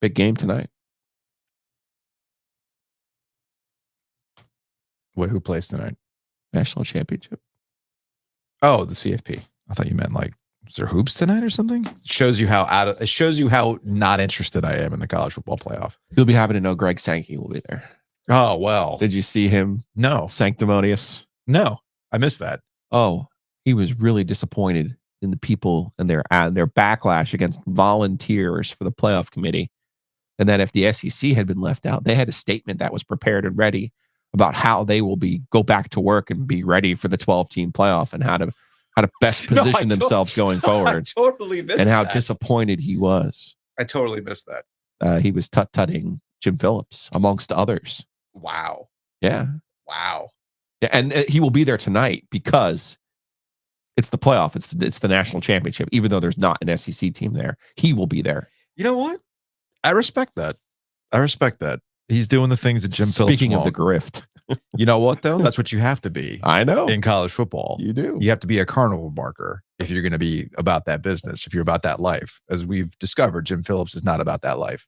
Big game tonight. Wait, who plays tonight? National championship. Oh, the CFP. I thought you meant like, is there hoops tonight or something? It shows you how not interested I am in the college football playoff. You'll be happy to know Greg Sankey will be there. Oh, well. Did you see him? No. Sanctimonious? No, I missed that. Oh, he was really disappointed in the people and their backlash against volunteers for the playoff committee. And that if the SEC had been left out, they had a statement that was prepared and ready about how they will go back to work and be ready for the 12-team playoff and how to best position themselves going forward. I totally missed that. And how disappointed he was. I totally missed that. He was tut-tutting Jim Phillips, amongst others. Wow. Yeah. Wow. Yeah, and he will be there tonight because it's the playoff. It's the national championship. Even though there's not an SEC team there, he will be there. You know what? I respect that. He's doing the things that Jim Phillips wants. Speaking of the grift. You know what, though? That's what you have to be. I know. In college football. You do. You have to be a carnival barker if you're going to be about that business, if you're about that life. As we've discovered, Jim Phillips is not about that life.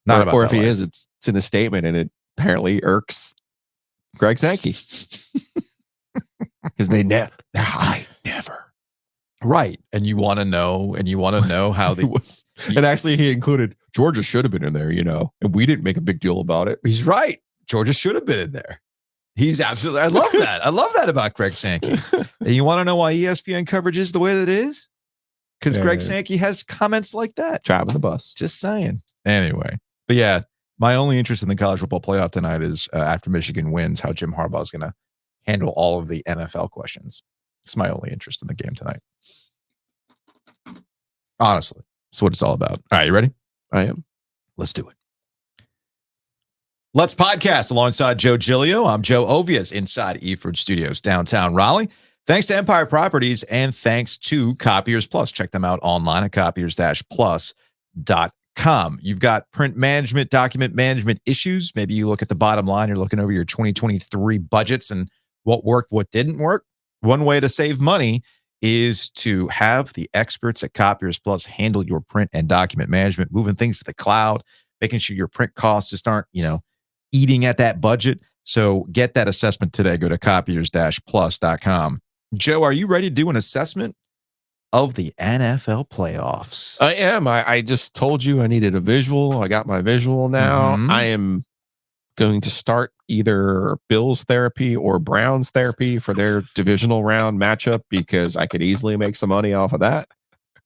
Or if he is, it's in a statement, and it apparently irks Greg Sankey. Because they're high never. Right. And you want to know how they was. And actually he included Georgia should have been in there, and we didn't make a big deal about it. He's right. Georgia should have been in there. He's absolutely, I love that. I love that about Greg Sankey. And you want to know why ESPN coverage is the way that it is? Because Greg Sankey has comments like that. Driving the bus. Just saying. Anyway. But yeah, my only interest in the college football playoff tonight is after Michigan wins, how Jim Harbaugh is going to handle all of the NFL questions. It's my only interest in the game tonight. Honestly, that's what it's all about. All right, you ready? I am. Let's do it. Let's podcast alongside Joe Giglio. I'm Joe Ovias inside Eford Studios, downtown Raleigh. Thanks to Empire Properties and thanks to Copiers Plus. Check them out online at copiers-plus.com. You've got print management, document management issues. Maybe you look at the bottom line. You're looking over your 2023 budgets and what worked, what didn't work. One way to save money is to have the experts at Copiers Plus handle your print and document management, moving things to the cloud, making sure your print costs just aren't, eating at that budget. So get that assessment today. Go to copiers-plus.com. Joe, are you ready to do an assessment of the NFL playoffs? I am. I just told you I needed a visual. I got my visual now. Mm-hmm. I am going to start either Bills therapy or Browns therapy for their divisional round matchup because I could easily make some money off of that.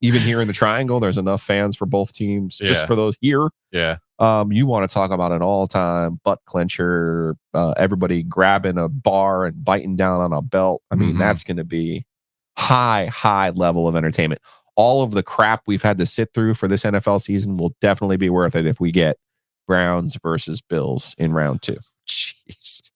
Even here in the Triangle, there's enough fans for both teams just for those here. Yeah. You want to talk about an all-time butt clencher, everybody grabbing a bar and biting down on a belt. I mean, that's going to be high level of entertainment. All of the crap we've had to sit through for this NFL season will definitely be worth it if we get Browns versus Bills in round 2. Jeez.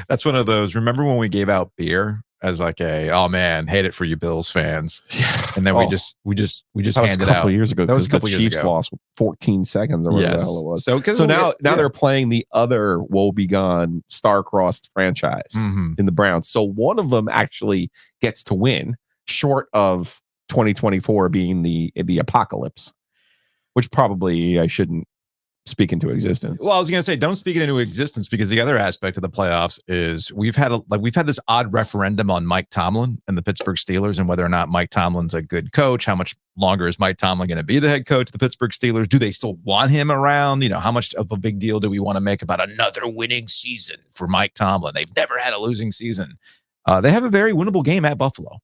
That's one of those. Remember when we gave out beer as like oh man, hate it for you Bills fans. Yeah. And then we just handed out a couple years ago. That was a couple the years Chiefs ago. Lost with 14 seconds or whatever the hell it was. So now they're playing the other woebegone star-crossed franchise in the Browns. So one of them actually gets to win, short of 2024 being the apocalypse, which probably I shouldn't speak into existence. Well, I was going to say, don't speak it into existence because the other aspect of the playoffs is we've had this odd referendum on Mike Tomlin and the Pittsburgh Steelers and whether or not Mike Tomlin's a good coach. How much longer is Mike Tomlin going to be the head coach of the Pittsburgh Steelers? Do they still want him around? How much of a big deal do we want to make about another winning season for Mike Tomlin? They've never had a losing season. They have a very winnable game at Buffalo.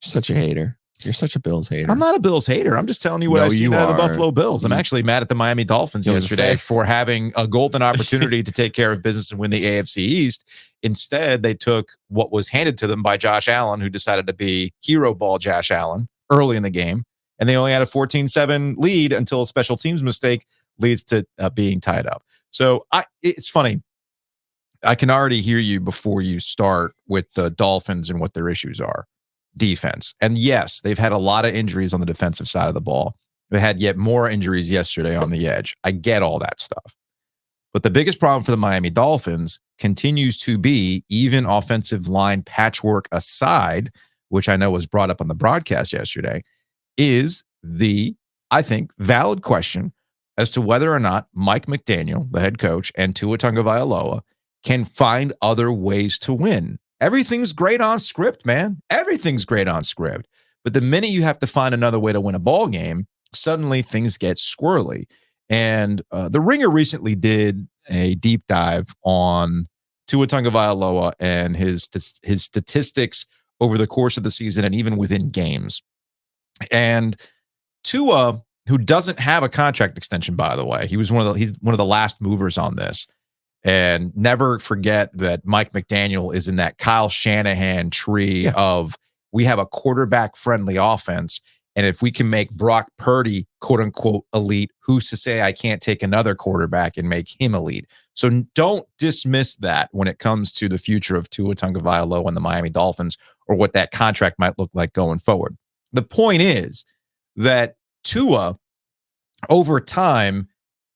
Such a hater. You're such a Bills hater. I'm not a Bills hater. I'm just telling you what I've seen out of the Buffalo Bills. I'm actually mad at the Miami Dolphins yesterday for having a golden opportunity to take care of business and win the AFC East. Instead, they took what was handed to them by Josh Allen, who decided to be hero ball Josh Allen early in the game. And they only had a 14-7 lead until a special teams mistake leads to being tied up. So it's funny. I can already hear you before you start with the Dolphins and what their issues are. Defense. And yes, they've had a lot of injuries on the defensive side of the ball. They had yet more injuries yesterday on the edge. I get all that stuff. But the biggest problem for the Miami Dolphins continues to be, even offensive line patchwork aside, which I know was brought up on the broadcast yesterday, is the I think, valid question as to whether or not Mike McDaniel, the head coach, and Tua Tagovailoa can find other ways to win. Everything's great on script, man. Everything's great on script. But the minute you have to find another way to win a ball game, suddenly things get squirrely. And The Ringer recently did a deep dive on Tua Tagovailoa and his statistics over the course of the season and even within games. And Tua, who doesn't have a contract extension, by the way, he's one of the last movers on this. And never forget that Mike McDaniel is in that Kyle Shanahan tree of, we have a quarterback-friendly offense, and if we can make Brock Purdy, quote-unquote, elite, who's to say I can't take another quarterback and make him elite? So don't dismiss that when it comes to the future of Tua Tagovailoa and the Miami Dolphins, or what that contract might look like going forward. The point is that Tua, over time,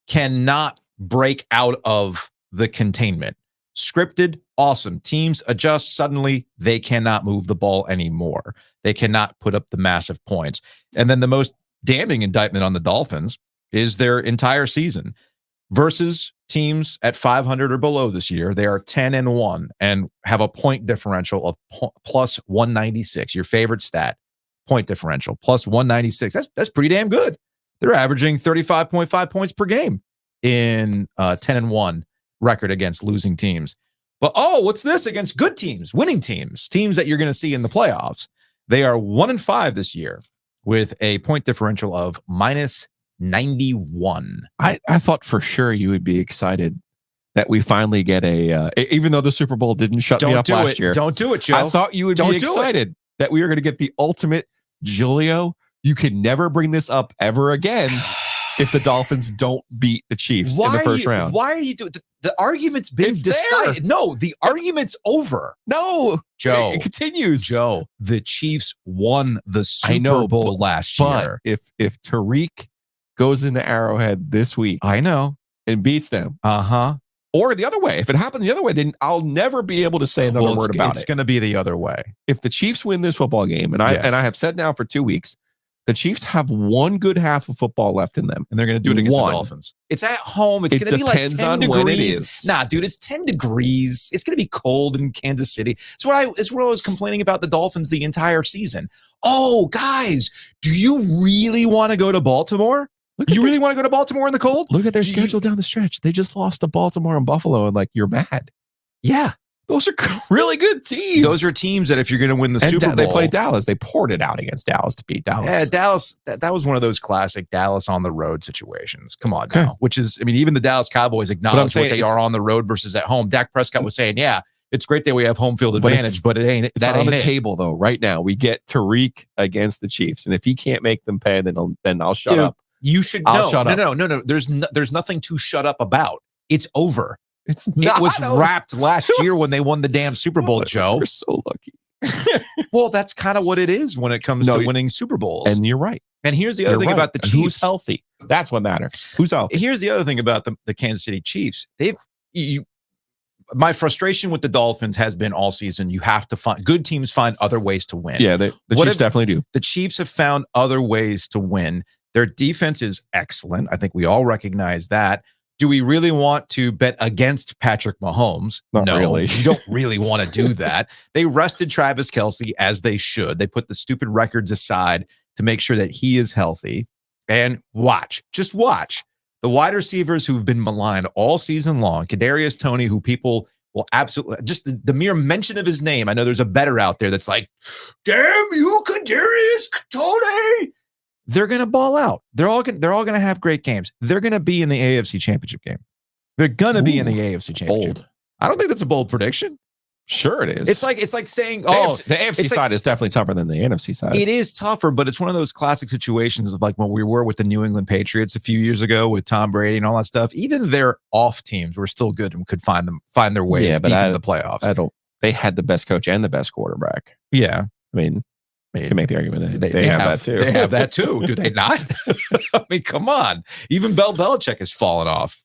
cannot break out of the containment. Scripted, awesome. Teams adjust. Suddenly, they cannot move the ball anymore. They cannot put up the massive points. And then the most damning indictment on the Dolphins is their entire season versus teams at 500 or below this year. They are 10-1 and have a point differential of plus 196. Your favorite stat, point differential, plus 196. That's pretty damn good. They're averaging 35.5 points per game in 10-1 record against losing teams. But what's this against good teams, winning teams that you're going to see in the playoffs? They are 1-5 this year with a point differential of minus 91. I thought for sure you would be excited that we finally get even though the Super Bowl didn't shut me up last year. Don't do it, Joe. I thought you would be excited that we were going to get the ultimate Julio. You can never bring this up ever again if the Dolphins don't beat the Chiefs in the first round. Why are you doing the argument's been decided? No, the argument's over. No, Joe. It continues. Joe, the Chiefs won the Super Bowl last year. But if Tariq goes into Arrowhead this week, I know, and beats them, or the other way, if it happens the other way, then I'll never be able to say another word about it. It's going to be the other way. If the Chiefs win this football game, and I have said now for 2 weeks, the Chiefs have one good half of football left in them, and they're going to do it against the Dolphins. It's at home. It's going to be like 10 degrees. When it is. Nah, dude, it's 10 degrees. It's going to be cold in Kansas City. It's what I was complaining about the Dolphins the entire season. Oh, guys, do you really want to go to Baltimore? You really want to go to Baltimore in the cold? Look at their schedule down the stretch. They just lost to Baltimore and Buffalo, and you're mad. Yeah. Those are really good teams. Those are teams that if you're going to win the Super Bowl. They play Dallas. They poured it out against Dallas to beat Dallas. Yeah, Dallas, that was one of those classic Dallas on the road situations. Come on now. Which is, even the Dallas Cowboys acknowledge what they are on the road versus at home. Dak Prescott was saying, yeah, it's great that we have home field advantage, but it ain't. It's on the table, though, right now. We get Tariq against the Chiefs. And if he can't make them pay, then I'll shut up. You should I'll shut up. No. There's nothing to shut up about. It's over. It was wrapped last year when they won the damn Super Bowl, Joe. You're so lucky. Well, that's kind of what it is when it comes to winning Super Bowls. And you're right. And here's the other thing about the Chiefs. Who's healthy? That's what matters. Who's healthy? Here's the other thing about the Kansas City Chiefs. My frustration with the Dolphins has been all season. You have to find good teams find other ways to win. Yeah, the Chiefs definitely do. The Chiefs have found other ways to win. Their defense is excellent. I think we all recognize that. Do we really want to bet against Patrick Mahomes? Not really. You don't really want to do that. They rested Travis Kelce as they should. They put the stupid records aside to make sure that he is healthy. And just watch. The wide receivers who've been maligned all season long, Kadarius Toney, who people will absolutely, just the mere mention of his name, I know there's a bettor out there that's like, damn you, Kadarius Toney. They're going to ball out. They're all going to have great games. They're going to be in the AFC Championship game. They're going to be in the AFC Championship. Bold. I don't think that's a bold prediction. Sure it is. It's like saying, the AFC side is definitely tougher than the NFC side. It is tougher, but it's one of those classic situations of when we were with the New England Patriots a few years ago with Tom Brady and all that stuff. Even their off teams were still good and could find their ways deep into the playoffs. They had the best coach and the best quarterback. Yeah. You can make the argument that they have that too. They have that too. Do they not? Come on. Even Bill Belichick has fallen off.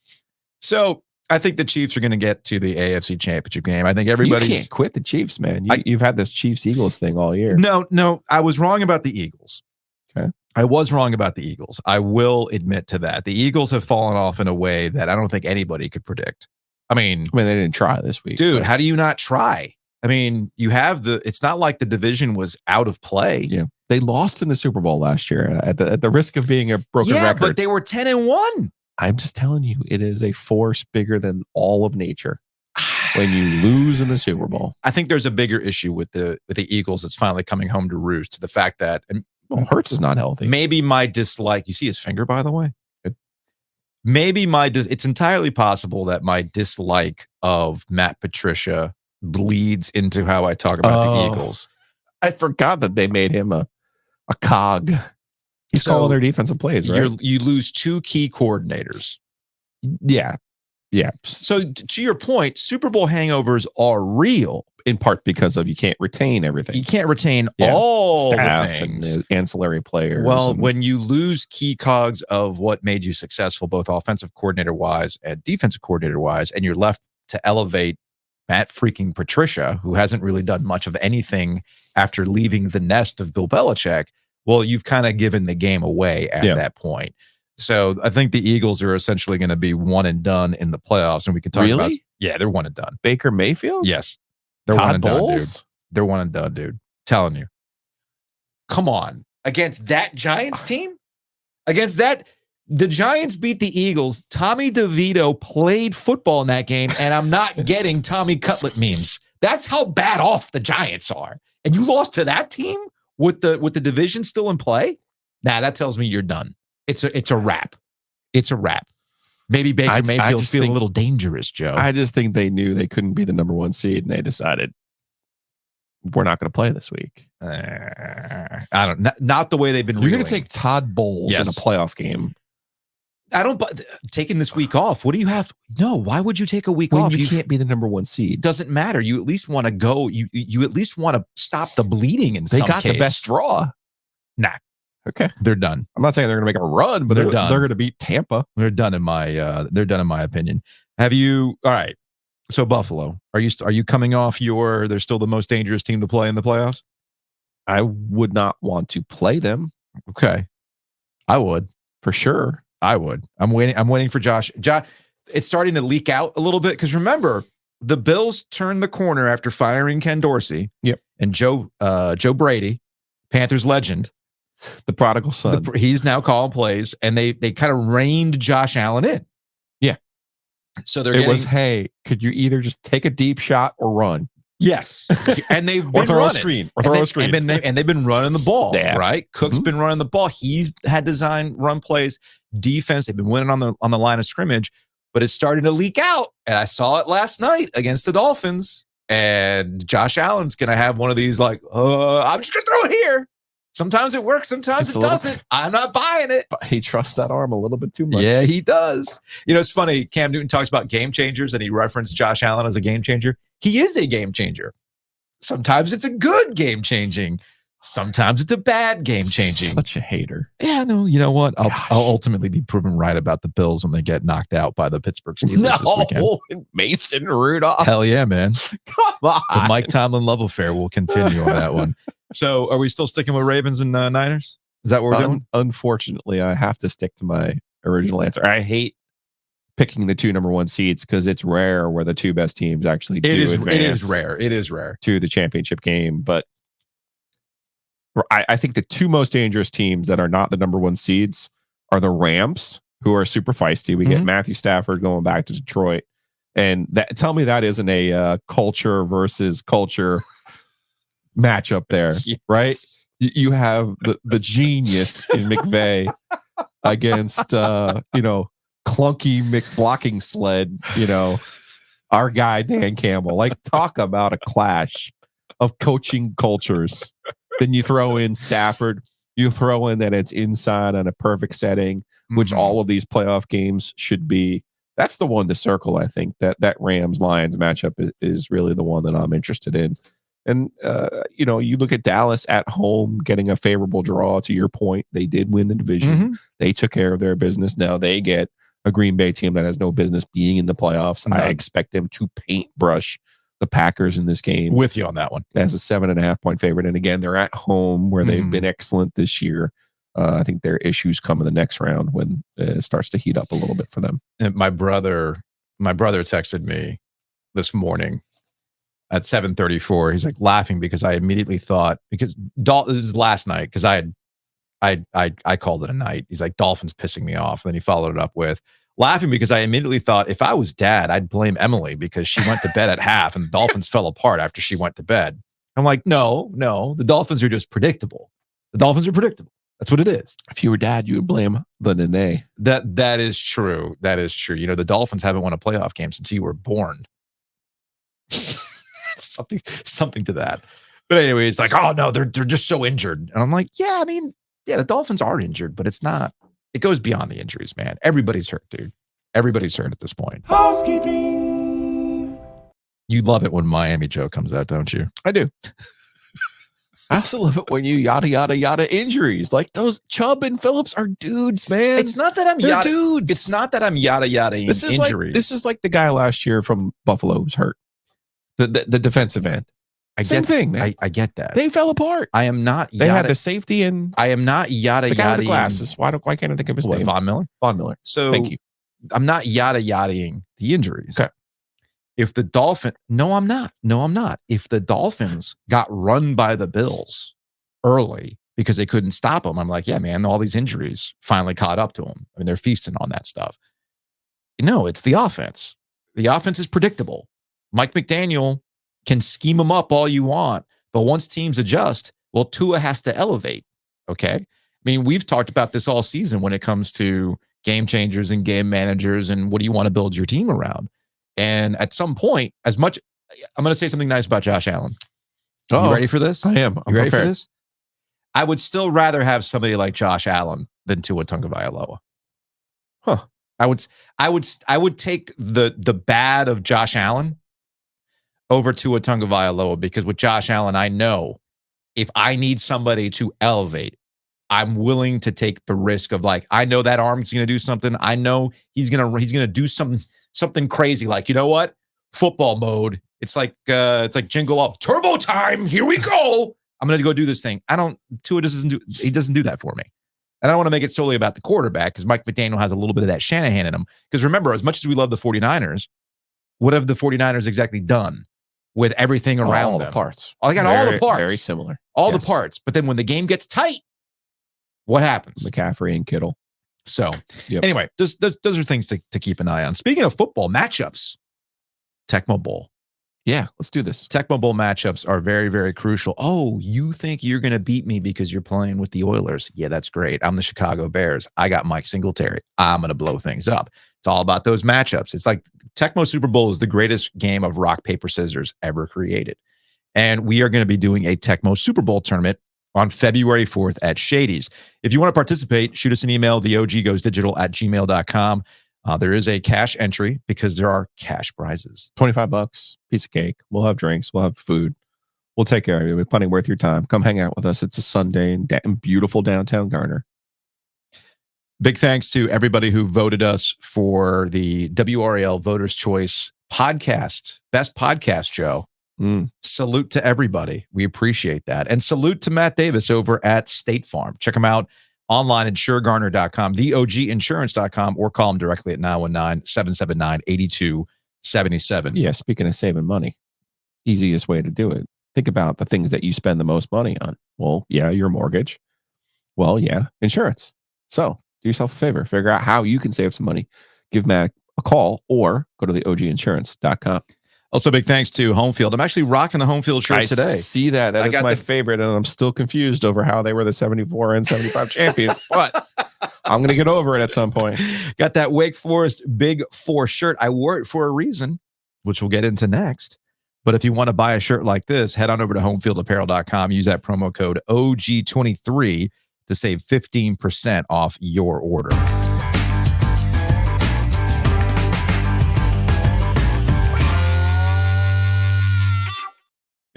So I think the Chiefs are going to get to the AFC Championship game. I think everybody can't quit the Chiefs, man. You've had this Chiefs-Eagles thing all year. No, I was wrong about the Eagles. Okay. I was wrong about the Eagles. I will admit to that. The Eagles have fallen off in a way that I don't think anybody could predict. I mean, they didn't try this week. Dude, how do you not try? I mean, you have it's not like the division was out of play. Yeah. They lost in the Super Bowl last year at the risk of being a broken record. But they were 10-1. I'm just telling you, it is a force bigger than all of nature when you lose in the Super Bowl. I think there's a bigger issue with the Eagles that's finally coming home to roost. The fact that Hurts is not healthy. Maybe my dislike, you see his finger, by the way? Maybe it's entirely possible that my dislike of Matt Patricia bleeds into how I talk about the Eagles. I forgot that they made him a cog. He's calling their defensive plays, right? You lose 2 key coordinators. Yeah. So to your point, Super Bowl hangovers are real. In part because of you can't retain everything. You can't retain all staff the things. And the ancillary players. Well, when you lose key cogs of what made you successful, both offensive coordinator-wise and defensive coordinator-wise, and you're left to elevate Matt freaking Patricia, who hasn't really done much of anything after leaving the nest of Bill Belichick, well, you've kind of given the game away at that point. So I think the Eagles are essentially going to be one and done in the playoffs, and we can talk about. Yeah, they're one and done. Baker Mayfield? Yes. They're one and done, dude. They're one and done, dude. Telling you. Come on. Against that Giants team? Against that, the Giants beat the Eagles. Tommy DeVito played football in that game, and I'm not getting Tommy Cutlet memes. That's how bad off the Giants are. And you lost to that team with the division still in play? Nah, that tells me you're done. It's a wrap. It's a wrap. Maybe Baker Mayfield's feeling a little dangerous, Joe. I just think they knew they couldn't be the number 1 seed, and they decided we're not going to play this week. I don't. Not the way they've been. You're going to take Todd Bowles in a playoff game. I don't. Taking this week off. What do you have? No. Why would you take a week off? You can't be the number 1 seed. Doesn't matter. You at least want to go. You at least want to stop the bleeding. They got the best draw. Nah. Okay, they're done. I'm not saying they're going to make a run, but they're done. They're going to beat Tampa. They're done in my opinion. Have you? All right. So Buffalo, are you coming off they're still the most dangerous team to play in the playoffs? I would not want to play them. Okay, I would for sure. I would. I'm waiting for Josh. It's starting to leak out a little bit because remember the Bills turned the corner after firing Ken Dorsey. Yep. And Joe Brady, Panthers legend. The prodigal son. He's now calling plays, and they kind of reined Josh Allen in. Yeah. So hey, could you either just take a deep shot or run? Yes. And they've been throw running. A screen. Or throw a screen. And they've been running the ball, right? Cook's been running the ball. He's had designed run plays, defense. They've been winning on the line of scrimmage, but it's starting to leak out. And I saw it last night against the Dolphins. And Josh Allen's going to have one of these I'm just going to throw it here. Sometimes it works, sometimes it doesn't. I'm not buying it. But he trusts that arm a little bit too much. Yeah, he does. It's funny. Cam Newton talks about game changers, and he referenced Josh Allen as a game changer. He is a game changer. Sometimes it's a good game changing. Sometimes it's a bad game changing. Such a hater. Yeah, no. You know what? I'll ultimately be proven right about the Bills when they get knocked out by the Pittsburgh Steelers this weekend. Mason Rudolph. Hell yeah, man. Come on. The Mike Tomlin love affair will continue on that one. So are we still sticking with Ravens and Niners? Is that what we're doing? Unfortunately, I have to stick to my original answer. I hate picking the 2 number 1 seeds because it's rare where the 2 best teams actually advance. It is rare. It is rare to the championship game. But I think the 2 most dangerous teams that are not the number 1 seeds are the Rams, who are super feisty. We get Matthew Stafford going back to Detroit. And tell me that isn't a culture versus culture matchup there, right? You have the genius in McVay against clunky McBlocking sled, our guy Dan Campbell. Talk about a clash of coaching cultures. Then you throw in Stafford, you throw in that it's inside on a perfect setting, which all of these playoff games should be. That's the one to circle. I think that Rams Lions matchup is really the one that I'm interested in. And, you look at Dallas at home getting a favorable draw. To your point, they did win the division. They took care of their business. Now they get a Green Bay team that has no business being in the playoffs. I expect them to paintbrush the Packers in this game. With you on that one. As a 7.5 point favorite. And again, they're at home where they've been excellent this year. I think their issues come in the next round when it starts to heat up a little bit for them. And my brother texted me this morning at 7:34. He's like laughing because I immediately thought, because this is last night, because I called it a night. He's like, Dolphins pissing me off. And then he followed it up with laughing because I immediately thought, if I was dad, I'd blame Emily because she went to bed at half and the Dolphins fell apart after she went to bed. I'm like, no, the Dolphins are just predictable. The Dolphins are predictable. That's what it is. If you were dad, you would blame the Nene. That is true. That is true. You know, the Dolphins haven't won a playoff game since you were born. something to that. But anyway, it's like, oh no, they're just so injured. And I'm like, yeah, I mean, yeah, the Dolphins are injured, but it's not. It goes beyond the injuries, man. Everybody's hurt, dude. Everybody's hurt at this point. Housekeeping. You love it when Miami Joe comes out, don't you? I do. I also love it when you yada injuries. Like those Chubb and Phillips are dudes, man. It's not that I'm dudes. It's not that I'm yada injuries. This is like the guy last year from Buffalo who's hurt. The defensive end. Same thing, man. I get that. They fell apart. I am not. They had the safety and I am not yada the guy with the glasses. Why can't I think of his name? Von Miller. Von Miller. So thank you. I'm not yada-ing the injuries. Okay. If the no, I'm not. If the Dolphins got run by the Bills early because they couldn't stop them, I'm like, yeah, man, all these injuries finally caught up to them. I mean, they're feasting on that stuff. No, it's the offense. The offense is predictable. Mike McDaniel can scheme them up all you want, but once teams adjust, well, Tua has to elevate. Okay. I mean, we've talked about this all season when it comes to game changers and game managers and what do you want to build your team around. And at some point, I'm going to say something nice about Josh Allen. You ready for this? I am. You ready for this? I would still rather have somebody like Josh Allen than Tua Tagovailoa. Huh. I would take the bad of Josh Allen over Tua Tagovailoa, because with Josh Allen, I know if I need somebody to elevate, I'm willing to take the risk of, like, I know that arm's going to do something. I know he's going to do something crazy. Like, you know what? Football mode. It's like jingle up, turbo time. Here we go. I'm going to go do this thing. Tua doesn't do that for me. And I don't want to make it solely about the quarterback, because Mike McDaniel has a little bit of that Shanahan in him. Because remember, as much as we love the 49ers, what have the 49ers exactly done with everything around all them? The parts. Oh, they got all the parts. Very similar. All the parts. But then when the game gets tight, what happens? McCaffrey and Kittle. So anyway, those are things to keep an eye on. Speaking of football matchups, Tecmo Bowl. Yeah, let's do this. Tecmo Bowl matchups are very, very crucial. Oh, you think you're going to beat me because you're playing with the Oilers? Yeah, that's great. I'm the Chicago Bears. I got Mike Singletary. I'm going to blow things up. It's all about those matchups. It's like Tecmo Super Bowl is the greatest game of rock, paper, scissors ever created. And we are going to be doing a Tecmo Super Bowl tournament on February 4th at Shady's. If you want to participate, shoot us an email, theoggoesdigital@gmail.com. There is a cash entry because there are cash prizes. $25, piece of cake. We'll have drinks. We'll have food. We'll take care of you. We're plenty worth your time. Come hang out with us. It's a Sunday in beautiful downtown Garner. Big thanks to everybody who voted us for the WRAL Voters' Choice podcast. Best podcast, Joe. Salute to everybody. We appreciate that. And salute to Matt Davis over at State Farm. Check him out online at insuregarner.com, theoginsurance.com, or call him directly at 919-779-8277. Yeah, speaking of saving money, easiest way to do it. Think about the things that you spend the most money on. Well, yeah, your mortgage. Well, yeah, insurance. So do yourself a favor. Figure out how you can save some money. Give Matt a call or go to theoginsurance.com. Also, big thanks to Homefield. I'm actually rocking the Homefield shirt today. I see that. That is my favorite, and I'm still confused over how they were the 74 and 75 champions, but I'm going to get over it at some point. Got that Wake Forest Big Four shirt. I wore it for a reason, which we'll get into next. But if you want to buy a shirt like this, head on over to homefieldapparel.com. Use that promo code OG23 to save 15% off your order.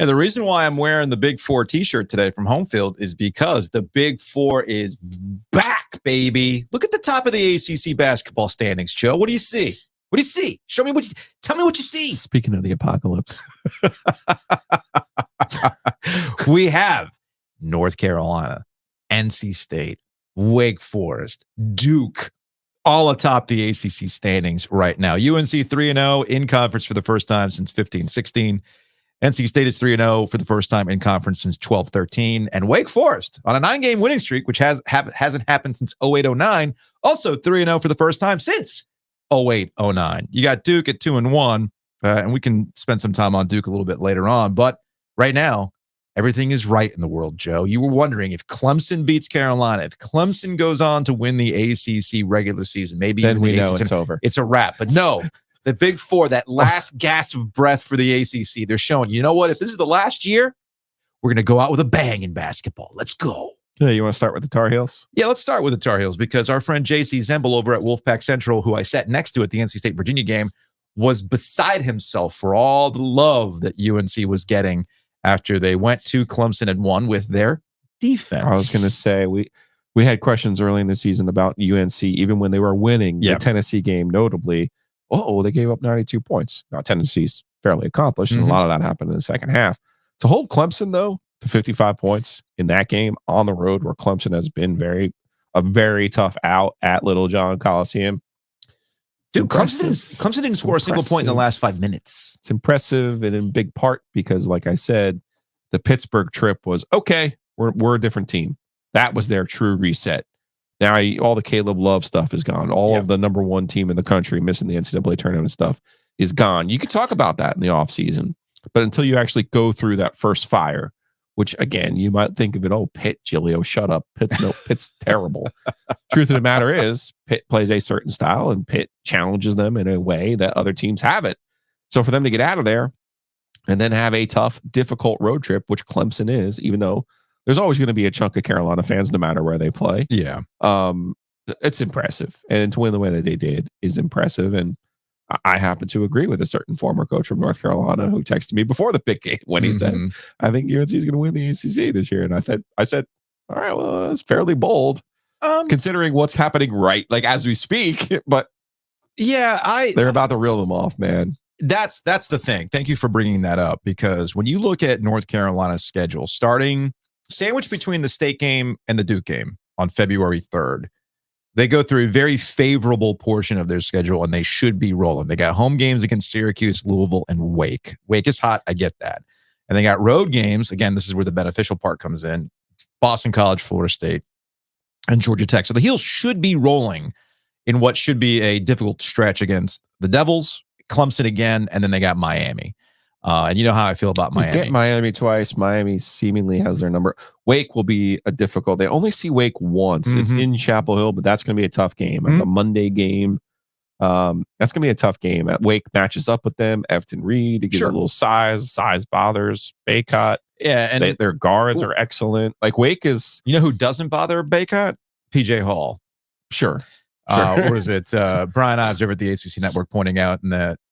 And the reason why I'm wearing the Big Four t-shirt today from Homefield is because the Big Four is back, baby. Look at the top of the ACC basketball standings, Joe. What do you see? What do you see? Tell me what you see. Speaking of the apocalypse. We have North Carolina, NC State, Wake Forest, Duke, all atop the ACC standings right now. UNC 3-0 in conference for the first time since 15-16. NC State is 3-0 for the first time in conference since 12-13. And Wake Forest on a 9-game winning streak, which hasn't happened since 08-09, also 3-0 for the first time since 08-09. You got Duke at 2-1, and we can spend some time on Duke a little bit later on. But right now, everything is right in the world, Joe. You were wondering if Clemson beats Carolina, if Clemson goes on to win the ACC regular season, maybe then we know it's over. It's a wrap. But no, the Big Four, that last gasp of breath for the ACC, they're showing, you know what? If this is the last year, we're going to go out with a bang in basketball. Let's go. Yeah, you want to start with the Tar Heels? Yeah, let's start with the Tar Heels because our friend JC Zembel over at Wolfpack Central, who I sat next to at the NC State-Virginia game, was beside himself for all the love that UNC was getting after they went to Clemson and won with their defense. I was going to say, we had questions early in the season about UNC, even when they were winning the Tennessee game, notably. They gave up 92 points. Now, Tennessee's fairly accomplished, and a lot of that happened in the second half. To hold Clemson, though, to 55 points in that game on the road, where Clemson has been a very tough out at Little John Coliseum. Dude, Clemson didn't score a single point in the last 5 minutes. It's impressive, and in big part because, like I said, the Pittsburgh trip was, okay, we're a different team. That was their true reset. Now, all the Caleb Love stuff is gone. All of the number one team in the country missing the NCAA tournament stuff is gone. You could talk about that in the offseason, but until you actually go through that first fire, which, again, you might think of it, Pitt, Giglio, shut up. Pitt's terrible. Truth of the matter is, Pitt plays a certain style, and Pitt challenges them in a way that other teams haven't. So for them to get out of there and then have a tough, difficult road trip, which Clemson is, even though there's always going to be a chunk of Carolina fans no matter where they play. Yeah. It's impressive. And to win the way that they did is impressive. And I happen to agree with a certain former coach from North Carolina who texted me before the big game when he said, I think UNC is going to win the ACC this year. And I said, all right, well, that's fairly bold considering what's happening as we speak. But yeah, they're about to reel them off, man. That's the thing. Thank you for bringing that up, because when you look at North Carolina's schedule, starting sandwiched between the State game and the Duke game on February 3rd, they go through a very favorable portion of their schedule, and they should be rolling. They got home games against Syracuse, Louisville, and Wake. Wake is hot. I get that. And they got road games. Again, this is where the beneficial part comes in. Boston College, Florida State, and Georgia Tech. So the Heels should be rolling in what should be a difficult stretch against the Devils, Clemson again, and then they got Miami. And you know how I feel about Miami. Get Miami twice. Miami seemingly has their number. Wake will be a difficult. They only see Wake once. It's in Chapel Hill, but that's going to be a tough game. It's a Monday game. That's going to be a tough game. Wake matches up with them. Efton Reed, it gives a little size. Size bothers Baycott. Yeah, and their guards are excellent. Wake is. You know who doesn't bother Baycott? PJ Hall. Sure. Or is it Brian Ives over at the ACC Network pointing out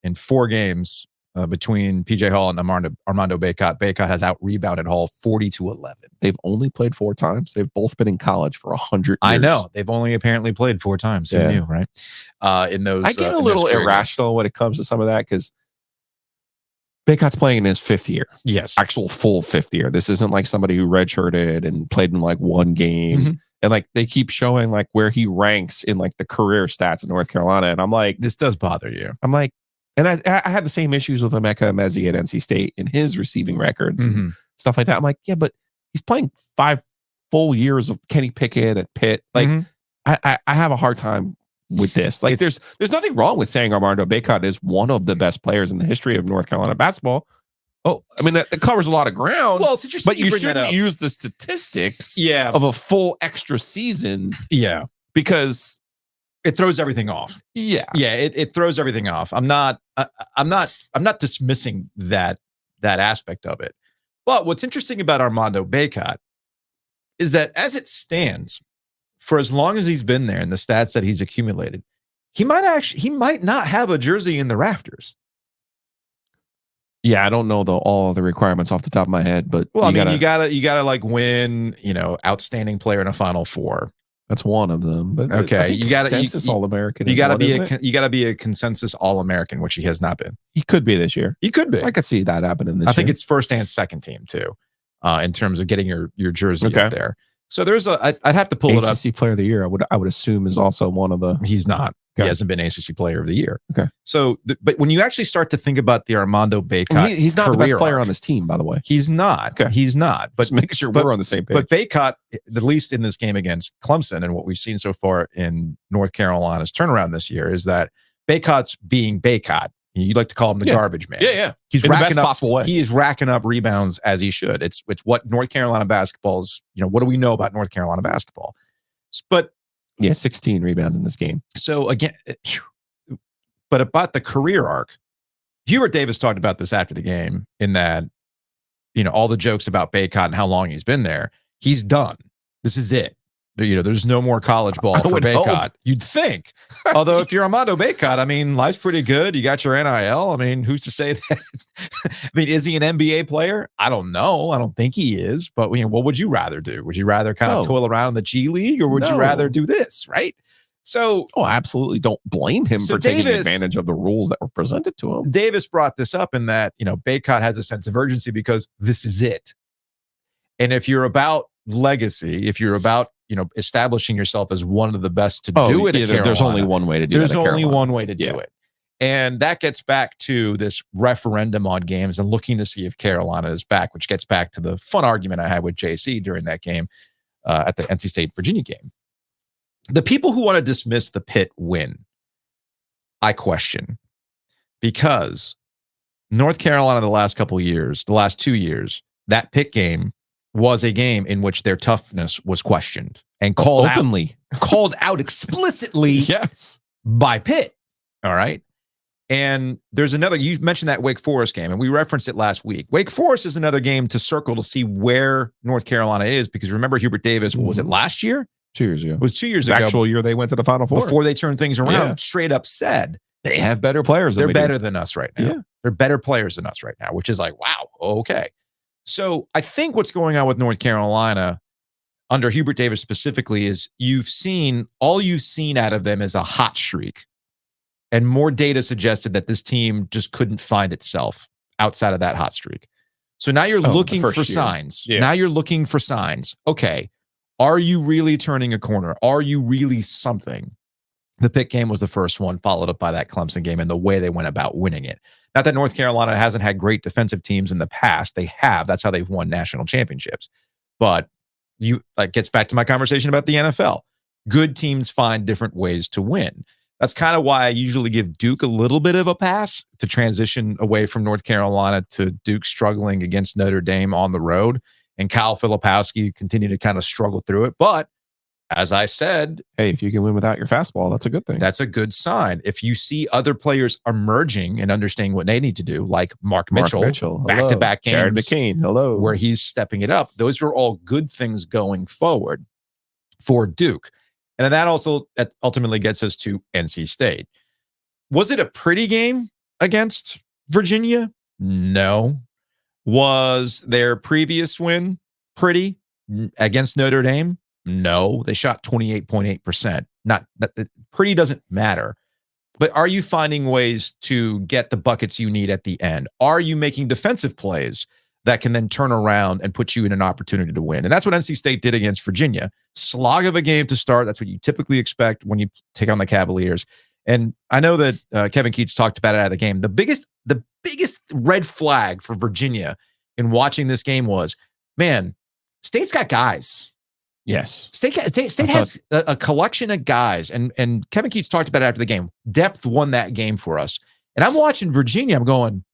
in 4 games between PJ Hall and Armando Baycott, Baycott has out-rebounded Hall 40-11. They've only played 4 times. They've both been in college for 100 years. I know. They've only apparently played 4 times. Who knew, right? In those, I get a little irrational when it comes to some of that, because Baycott's playing in his 5th year. Yes. Actual full 5th year. This isn't like somebody who redshirted and played in 1 game. And they keep showing where he ranks in the career stats in North Carolina. And I'm like, this does bother you. I'm like, and I had the same issues with Emeka Emezi at NC State in his receiving records and stuff like that. I'm like, yeah, but he's playing 5 full years of Kenny Pickett at Pitt. I have a hard time with this. There's nothing wrong with saying Armando Baycott is one of the best players in the history of North Carolina basketball. Oh, I mean, that covers a lot of ground. Well, it's interesting, but you shouldn't use the statistics of a full extra season. Yeah, because it throws everything off. Yeah, it throws everything off. I'm not dismissing that aspect of it. But what's interesting about Armando Baycott is that as it stands, for as long as he's been there and the stats that he's accumulated, he might not have a jersey in the rafters. Yeah, I don't know all the requirements off the top of my head, but you gotta win, outstanding player in a Final Four. That's one of them. But okay, you gotta consensus All-American. You gotta be a consensus All-American, which he has not been. He could be this year. He could be. I could see that happening this year. I think it's first and second team too, in terms of getting your jersey up there. So there's I'd have to pull it up. ACC Player of the Year, I would assume is also one of the. He's not. Okay. He hasn't been ACC Player of the Year. Okay. So, but when you actually start to think about the Armando Bacot, he's not the best player on this team, by the way. He's not. Okay. He's not. But just making sure we're on the same page. But Bacot, at least in this game against Clemson, and what we've seen so far in North Carolina's turnaround this year, is that Bacot's being Bacot. You like to call him the garbage man. Yeah. He's in racking the best possible way. He is racking up rebounds as he should. It's what North Carolina basketball's. What do we know about North Carolina basketball? But 16 rebounds in this game. So again. But about the career arc, Hubert Davis talked about this after the game in that, all the jokes about Bacot and how long he's been there. He's done. This is it. There's no more college ball for Bacot. Hope. You'd think. Although if you're Armando Bacot, life's pretty good. You got your NIL. Who's to say that? Is he an NBA player? I don't know. I don't think he is. But what would you rather do? Would you rather kind of toil around in the G League, or would you rather do this? Right. So, absolutely don't blame him for taking advantage of the rules that were presented to him. Davis brought this up in that, Bacot has a sense of urgency because this is it. And if you're about legacy, if you're about, establishing yourself as one of the best to do it, there's only one way to do it. There's only one way to do it. And that gets back to this referendum on games and looking to see if Carolina is back, which gets back to the fun argument I had with JC during that game at the NC State Virginia game. The people who want to dismiss the Pitt win, I question, because North Carolina the last 2 years, that Pitt game was a game in which their toughness was questioned and called out explicitly by Pitt. All right. And there's another, you mentioned that Wake Forest game, and we referenced it last week. Wake Forest is another game to circle to see where North Carolina is, because remember Hubert Davis, was it last year? 2 years ago. It was 2 years ago. The actual year they went to the Final Four. Before they turned things around, straight up said, they have better players. They're better than us right now. Yeah. They're better players than us right now, which is like, wow, okay. So I think what's going on with North Carolina under Hubert Davis specifically is all you've seen out of them is a hot streak. And more data suggested that this team just couldn't find itself outside of that hot streak. So now you're looking for signs. Yeah. Now you're looking for signs. Okay. Are you really turning a corner? Are you really something? The Pitt game was the first one, followed up by that Clemson game and the way they went about winning it. Not that North Carolina hasn't had great defensive teams in the past. They have. That's how they've won national championships. But gets back to my conversation about the NFL. Good teams find different ways to win. That's kind of why I usually give Duke a little bit of a pass to transition away from North Carolina to Duke struggling against Notre Dame on the road. And Kyle Filipowski continue to kind of struggle through it. But as I said, hey, if you can win without your fastball, that's a good thing. That's a good sign. If you see other players emerging and understanding what they need to do, like Mark Mitchell back-to-back games, Jared McCain, where he's stepping it up, those are all good things going forward for Duke. And that also ultimately gets us to NC State. Was it a pretty game against Virginia? No. Was their previous win pretty against Notre Dame? No. They shot 28.8%. Not that pretty doesn't matter. But are you finding ways to get the buckets you need at the end? Are you making defensive plays that can then turn around and put you in an opportunity to win? And that's what NC State did against Virginia. Slog of a game to start. That's what you typically expect when you take on the Cavaliers. And I know that Kevin Keats talked about it out of the game. The biggest red flag for Virginia in watching this game was, man, State's got guys. Yes. State has a collection of guys. And Kevin Keats talked about it after the game. Depth won that game for us. And I'm watching Virginia. I'm going,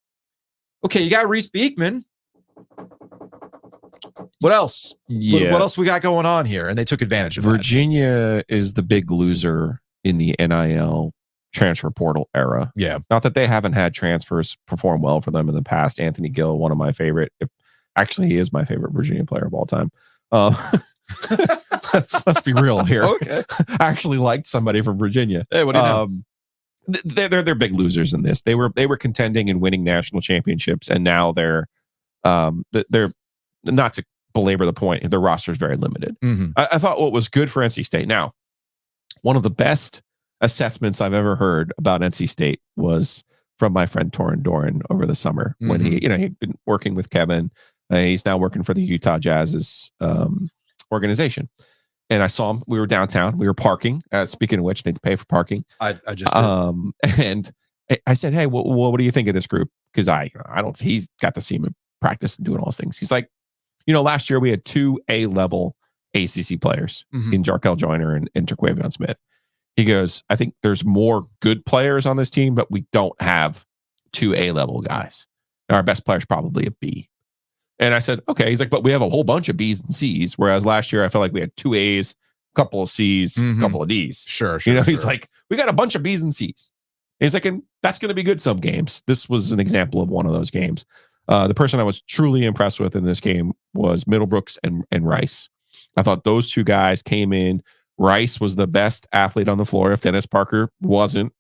okay, you got Reese Beekman. What else? Yeah. What else we got going on here? And they took advantage of Virginia is the big loser in the NIL transfer portal era. Yeah. Not that they haven't had transfers perform well for them in the past. Anthony Gill, one of my favorite. Actually, he is my favorite Virginia player of all time. Let's be real here. Okay. I actually liked somebody from Virginia. Hey, what do you know? They're big losers in this. They were contending and winning national championships, and now they're not to belabor the point, their roster is very limited. Mm-hmm. I thought what was good for NC State. Now, one of the best assessments I've ever heard about NC State was from my friend Torin Doran over the summer when he'd been working with Kevin. He's now working for the Utah Jazz's organization. And I saw him. We were downtown. We were parking. Speaking of which, need to pay for parking. I just did. And I said, "Hey, what do you think of this group?" Because I don't. He's got to see him in practice and doing all those things. He's like, last year we had 2 A-level ACC players in Jarkel Joyner and Terquavion Smith. He goes, "I think there's more good players on this team, but we don't have 2 A-level guys. And our best player is probably a B." And I said, "Okay." He's like, "But we have a whole bunch of B's and C's, whereas last year I felt like we had 2 A's, a couple of C's, a couple of D's." Sure. He's like, "We got a bunch of B's and C's." And he's like, "And that's going to be good some games." This was an example of one of those games. The person I was truly impressed with in this game was Middlebrooks and Rice. I thought those 2 guys came in. Rice was the best athlete on the floor if Dennis Parker wasn't,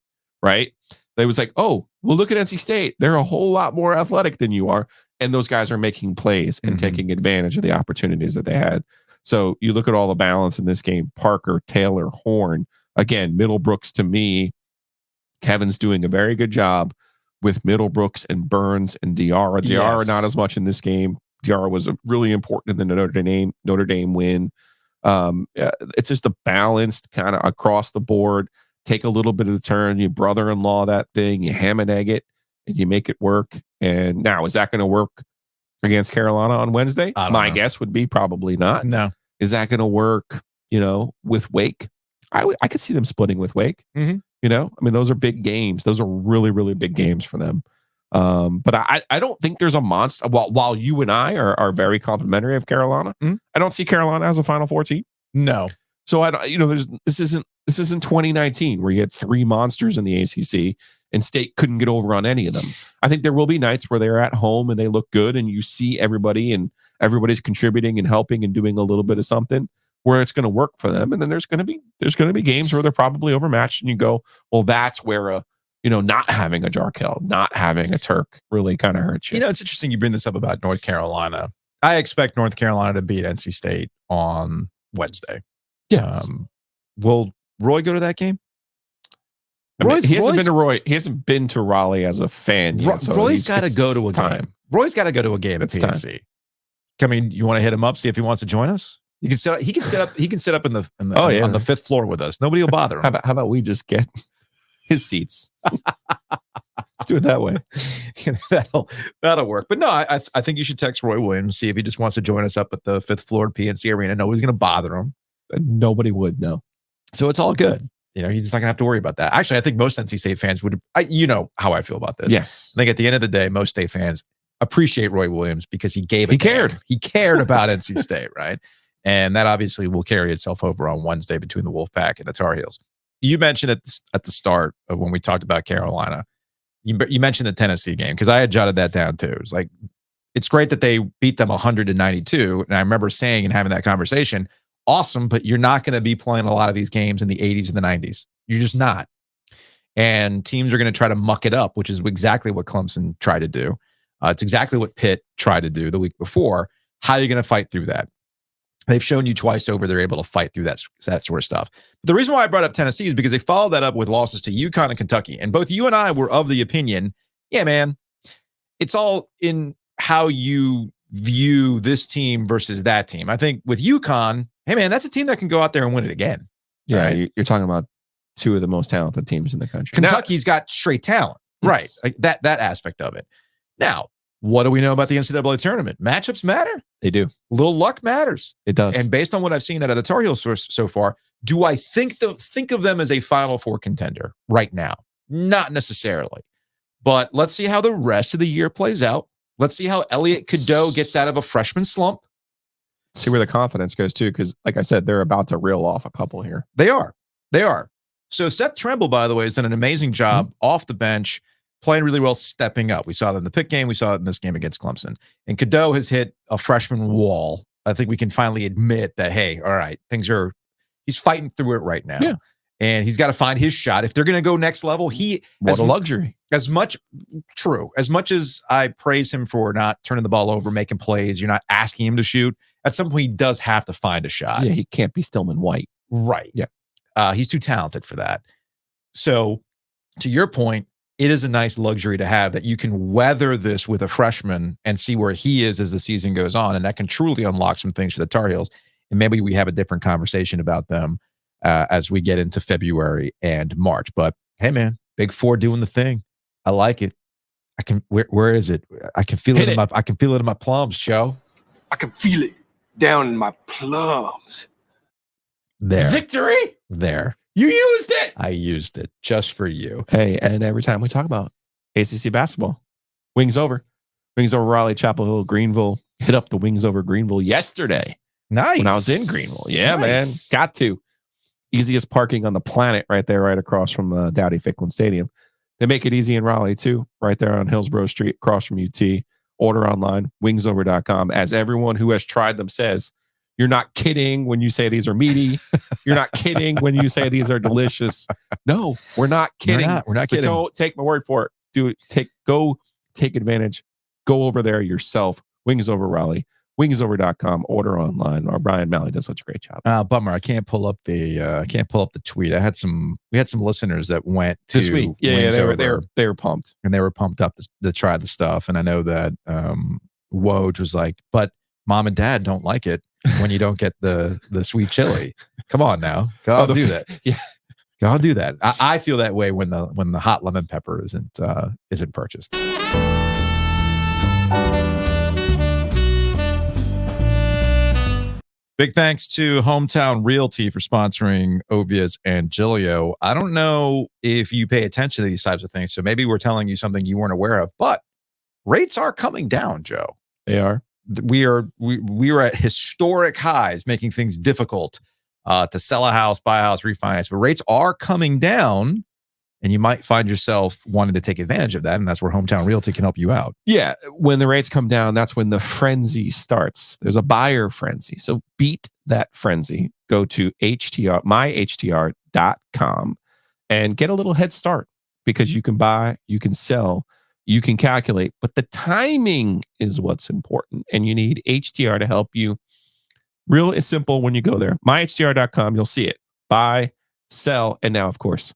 right? They was like, "Oh, well, look at NC State. They're a whole lot more athletic than you are." And those guys are making plays and taking advantage of the opportunities that they had. So you look at all the balance in this game: Parker, Taylor, Horn. Again, Middlebrooks, to me, Kevin's doing a very good job with Middlebrooks and Burns and Diarra. Diarra not as much in this game. Diarra was really important in the Notre Dame win. It's just a balanced kind of across the board. Take a little bit of the turn. You brother-in-law that thing. You ham and egg it, and you make it work. And now, is that going to work against Carolina on Wednesday? My guess would be probably not. No. Is that going to work? With Wake, I could see them splitting with Wake. Those are big games. Those are really, really big games for them. But I don't think there's a monster. While you and I are very complimentary of Carolina, I don't see Carolina as a Final Four team. No. So this isn't 2019 where you had 3 monsters in the ACC and State couldn't get over on any of them. I think there will be nights where they're at home and they look good and you see everybody and everybody's contributing and helping and doing a little bit of something where it's going to work for them. And then there's going to be games where they're probably overmatched and you go, well, that's where not having a Jarkel, not having a Turk really kind of hurts you. It's interesting you bring this up about North Carolina. I expect North Carolina to beat NC State on Wednesday. Yeah. Will Roy go to that game? He hasn't been to Raleigh as a fan yet. So Roy's got to go to a game. Roy's got to go to a game at PNC. You want to hit him up, see if he wants to join us? He can sit up on the 5th floor with us. Nobody will bother him. How about we just get his seats? Let's do it that way. That'll work. But no, I think you should text Roy Williams, see if he just wants to join us up at the 5th floor at PNC Arena. Nobody's going to bother him. Nobody would, no. So it's all good. He's just not going to have to worry about that. Actually, I think most NC State fans would. How I feel about this. Yes. I think at the end of the day, most State fans appreciate Roy Williams because he cared. He cared about NC State, right? And that obviously will carry itself over on Wednesday between the Wolfpack and the Tar Heels. You mentioned at the start of when we talked about Carolina, you mentioned the Tennessee game because I had jotted that down too. It's like, it's great that they beat them 100-92. And I remember saying and having that conversation, awesome, but you're not going to be playing a lot of these games in the 80s and the 90s. You're just not. And teams are going to try to muck it up, which is exactly what Clemson tried to do. It's exactly what Pitt tried to do the week before. How are you going to fight through that? They've shown you twice over they're able to fight through that sort of stuff. But the reason why I brought up Tennessee is because they followed that up with losses to UConn and Kentucky. And both you and I were of the opinion, yeah, man, it's all in how you view this team versus that team. I think with UConn, hey, man, that's a team that can go out there and win it again. Yeah, right? You're talking about 2 of the most talented teams in the country. Kentucky's got straight talent. Yes. Right. Like that aspect of it. Now, what do we know about the NCAA tournament? Matchups matter. They do. A little luck matters. It does. And based on what I've seen out of the Tar Heels so far, do I think of them as a Final Four contender right now? Not necessarily. But let's see how the rest of the year plays out. Let's see how Elliot Cadeau gets out of a freshman slump. See where the confidence goes too, because like I said, they're about to reel off a couple here. They are. So Seth Trimble, by the way, has done an amazing job off the bench, playing really well, stepping up. We saw that in the Pitt game. We saw it in this game against Clemson. And Cadeau has hit a freshman wall. I think we can finally admit that, hey, all right, he's fighting through it right now. Yeah. And he's got to find his shot. If they're going to go next level, what a luxury. As much as I praise him for not turning the ball over, making plays, you're not asking him to shoot. At some point, he does have to find a shot. Yeah, he can't be Stillman White. Right. Yeah. He's too talented for that. So, to your point, it is a nice luxury to have that you can weather this with a freshman and see where he is as the season goes on. And that can truly unlock some things for the Tar Heels. And maybe we have a different conversation about them as we get into February and March. But hey, man, Big Four doing the thing. I like it. I can. Where is it? I can feel it in my. I can feel it in my plums, Joe. I can feel it down in my plums. There. Victory. There. You used it. I used it just for you. Hey, and every time we talk about ACC basketball, Wings Over Raleigh, Chapel Hill, Greenville. Hit up the Wings Over Greenville yesterday. Nice. When I was in Greenville. Yeah, Nice. man. Got to. Easiest parking on the planet right there, right across from Dowdy Ficklin Stadium. They make it easy in Raleigh too, right there on Hillsborough Street, across from UT. Order online, wingsover.com. As everyone who has tried them says, you're not kidding when you say these are meaty. You're not kidding when you say these are delicious. No, we're not kidding. We're not kidding. But don't take my word for it. Go take advantage. Go over there yourself. Wings Over Raleigh. Wingsover.com. Order online. Our Brian Malley does such a great job. Bummer. I can't pull up the tweet. We had some listeners that went to this week. Yeah, they were pumped. And they were pumped up to try the stuff. And I know that Woj was like, but mom and dad don't like it when you don't get the sweet chili. Come on now. Go do that. Yeah. Go do that. I feel that way when the hot lemon pepper isn't purchased. Big thanks to Hometown Realty for sponsoring Ovias and Giglio. I don't know if you pay attention to these types of things, so maybe we're telling you something you weren't aware of, but rates are coming down, Joe. They are. We are at historic highs, making things difficult to sell a house, buy a house, refinance. But rates are coming down, and you might find yourself wanting to take advantage of that, and that's where Hometown Realty can help you out. Yeah, when the rates come down, that's when the frenzy starts. There's a buyer frenzy. So beat that frenzy. Go to myhtr.com and get a little head start, because you can buy, you can sell, you can calculate, but the timing is what's important, and you need HTR to help you. Real is simple when you go there. myhtr.com, you'll see it. Buy, sell, and now, of course,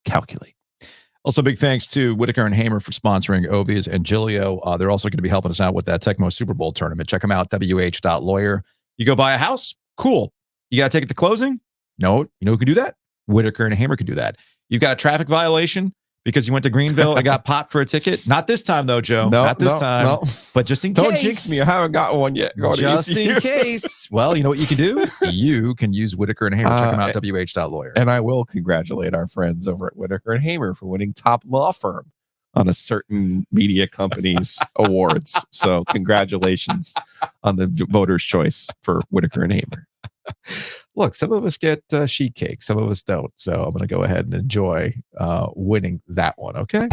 calculate. Also, big thanks to Whitaker and Hamer for sponsoring Ovias and Giglio. They're also going to be helping us out with that Tecmo Super Bowl tournament. Check them out, wh.lawyer. You go buy a house? Cool. You got to take it to closing? No. You know who can do that? Whitaker and Hamer can do that. You've got a traffic violation because you went to Greenville and got popped for a ticket? Not this time, though, Joe. Not this time. No. But just in case. Don't jinx me. I haven't gotten one yet. Just in case. Well, you know what you can do? You can use Whitaker and Hamer. Check them out, wh.lawyer. And I will congratulate our friends over at Whitaker and Hamer for winning top law firm on a certain media company's awards. So congratulations on the voter's choice for Whitaker and Hamer. Look, some of us get sheet cake. Some of us don't. So I'm going to go ahead and enjoy winning that one. Okay.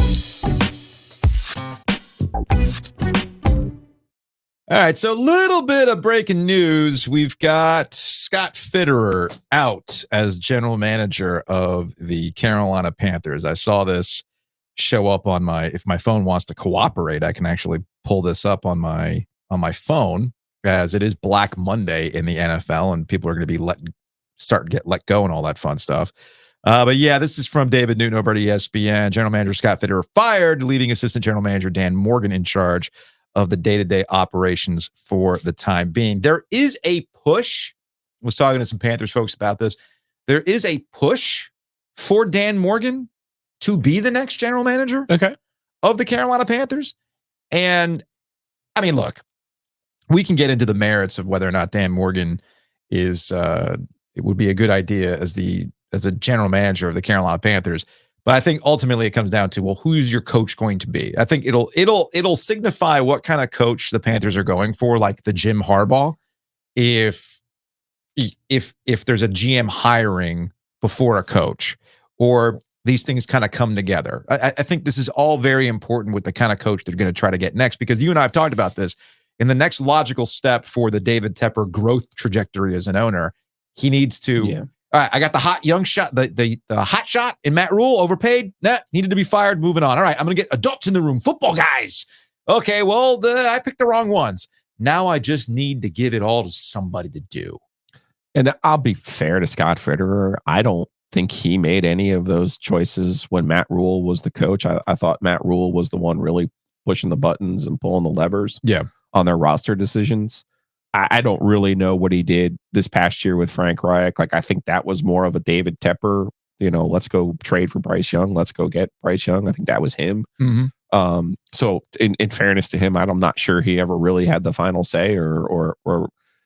All right. So a little bit of breaking news. We've got Scott Fitterer out as general manager of the Carolina Panthers. I saw this show up on if my phone wants to cooperate, I can actually pull this up on my phone, as it is Black Monday in the NFL, and people are going to be start to get let go and all that fun stuff. But yeah, this is from David Newton over at ESPN. General Manager Scott Fitterer fired, leaving Assistant General Manager Dan Morgan in charge of the day-to-day operations for the time being. There is a push. I was talking to some Panthers folks about this. There is a push for Dan Morgan to be the next general manager of the Carolina Panthers. And I mean, look, we can get into the merits of whether or not Dan Morgan is it would be a good idea as a general manager of the Carolina Panthers. But I think ultimately it comes down to, well, who's your coach going to be? I think it'll signify what kind of coach the Panthers are going for, like the Jim Harbaugh. If there's a GM hiring before a coach, or these things kind of come together. I think this is all very important with the kind of coach they're going to try to get next, because you and I have talked about this. In the next logical step for the David Tepper growth trajectory as an owner, he needs to. Yeah. All right, I got the hot young shot, the hot shot in Matt Rule, overpaid. Nah, needed to be fired. Moving on. All right, I'm going to get adults in the room, football guys. Okay, well, I picked the wrong ones. Now I just need to give it all to somebody to do. And I'll be fair to Scott Fitterer. I don't think he made any of those choices when Matt Rule was the coach. I thought Matt Rule was the one really pushing the buttons and pulling the levers. Yeah. On their roster decisions. I don't really know what he did this past year with Frank Reich. Like, I think that was more of a David Tepper, let's go trade for Bryce Young. Let's go get Bryce Young. I think that was him. So in fairness to him, I'm not sure he ever really had the final say or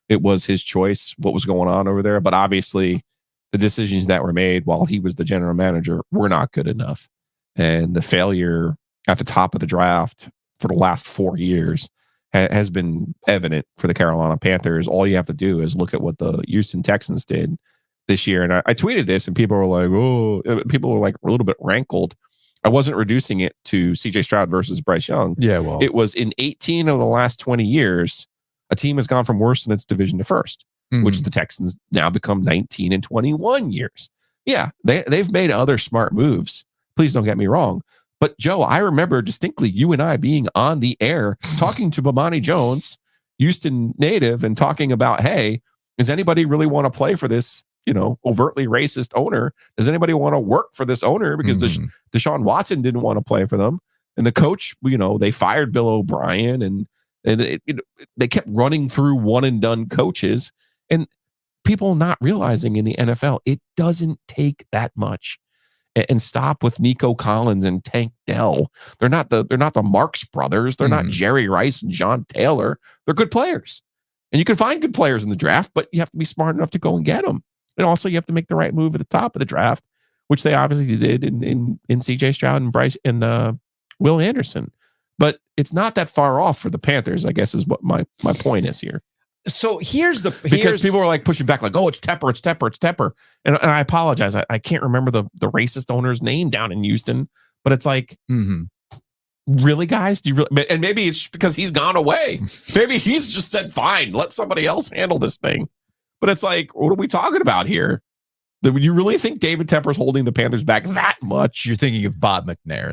it was his choice what was going on over there. But obviously the decisions that were made while he was the general manager were not good enough. And the failure at the top of the draft for the last 4 years has been evident for the Carolina Panthers. All you have to do is look at what the Houston Texans did this year. And I tweeted this and people were like a little bit rankled. I wasn't reducing it to CJ Stroud versus Bryce Young. Yeah, well, it was in 18 of the last 20 years, a team has gone from worst in its division to first, which the Texans now become 19 and 21 years. Yeah, they've made other smart moves. Please don't get me wrong. But Joe, I remember distinctly you and I being on the air talking to Bomani Jones, Houston native, and talking about, hey, does anybody really want to play for this, overtly racist owner? Does anybody want to work for this owner? Because Deshaun Watson didn't want to play for them. And the coach, they fired Bill O'Brien and they kept running through one and done coaches. And people not realizing in the NFL, it doesn't take that much. And stop with Nico Collins and Tank Dell. They're not the Marx brothers. They're not Jerry Rice and John Taylor. They're good players. And you can find good players in the draft, but you have to be smart enough to go and get them. And also you have to make the right move at the top of the draft, which they obviously did in CJ Stroud and Bryce and Will Anderson. But it's not that far off for the Panthers, I guess is what my point is here. So because people were like pushing back, like, oh, it's Tepper. And I apologize. I can't remember the racist owner's name down in Houston, but it's like, really, guys? Do you really? And maybe it's because he's gone away. Maybe he's just said, fine, let somebody else handle this thing. But it's like, what are we talking about here? Do you really think David Tepper's holding the Panthers back that much? You're thinking of Bob McNair.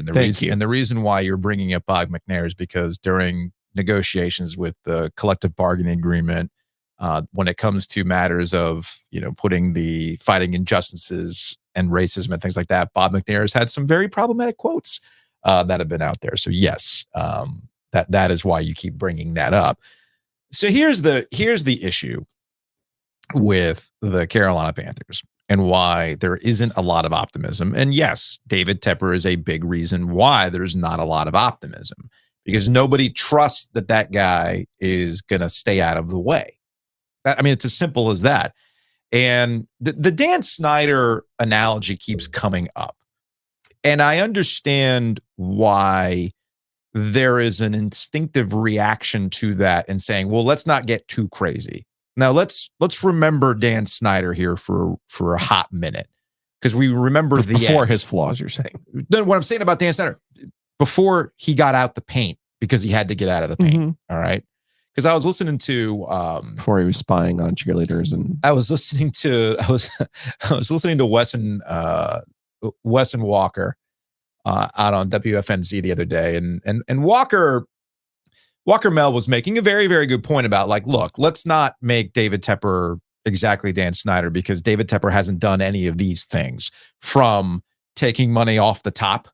And the reason why you're bringing up Bob McNair is because during negotiations with the collective bargaining agreement, when it comes to matters of putting the fighting injustices and racism and things like that, Bob McNair has had some very problematic quotes that have been out there. So yes, that is why you keep bringing that up. So here's the issue with the Carolina Panthers and why there isn't a lot of optimism. And yes, David Tepper is a big reason why there's not a lot of optimism, because nobody trusts that guy is going to stay out of the way. I mean, it's as simple as that. And the Dan Snyder analogy keeps coming up. And I understand why there is an instinctive reaction to that and saying, well, let's not get too crazy. Now, let's remember Dan Snyder here for a hot minute, because we remember before his flaws, you're saying. What I'm saying about Dan Snyder, before he got out the paint, because he had to get out of the paint. All right. Because I was listening to before he was spying on cheerleaders, and I was listening to Wes and Walker out on WFNZ the other day, and Walker Mel was making a very, very good point about, like, look, let's not make David Tepper exactly Dan Snyder, because David Tepper hasn't done any of these things, from taking money off the top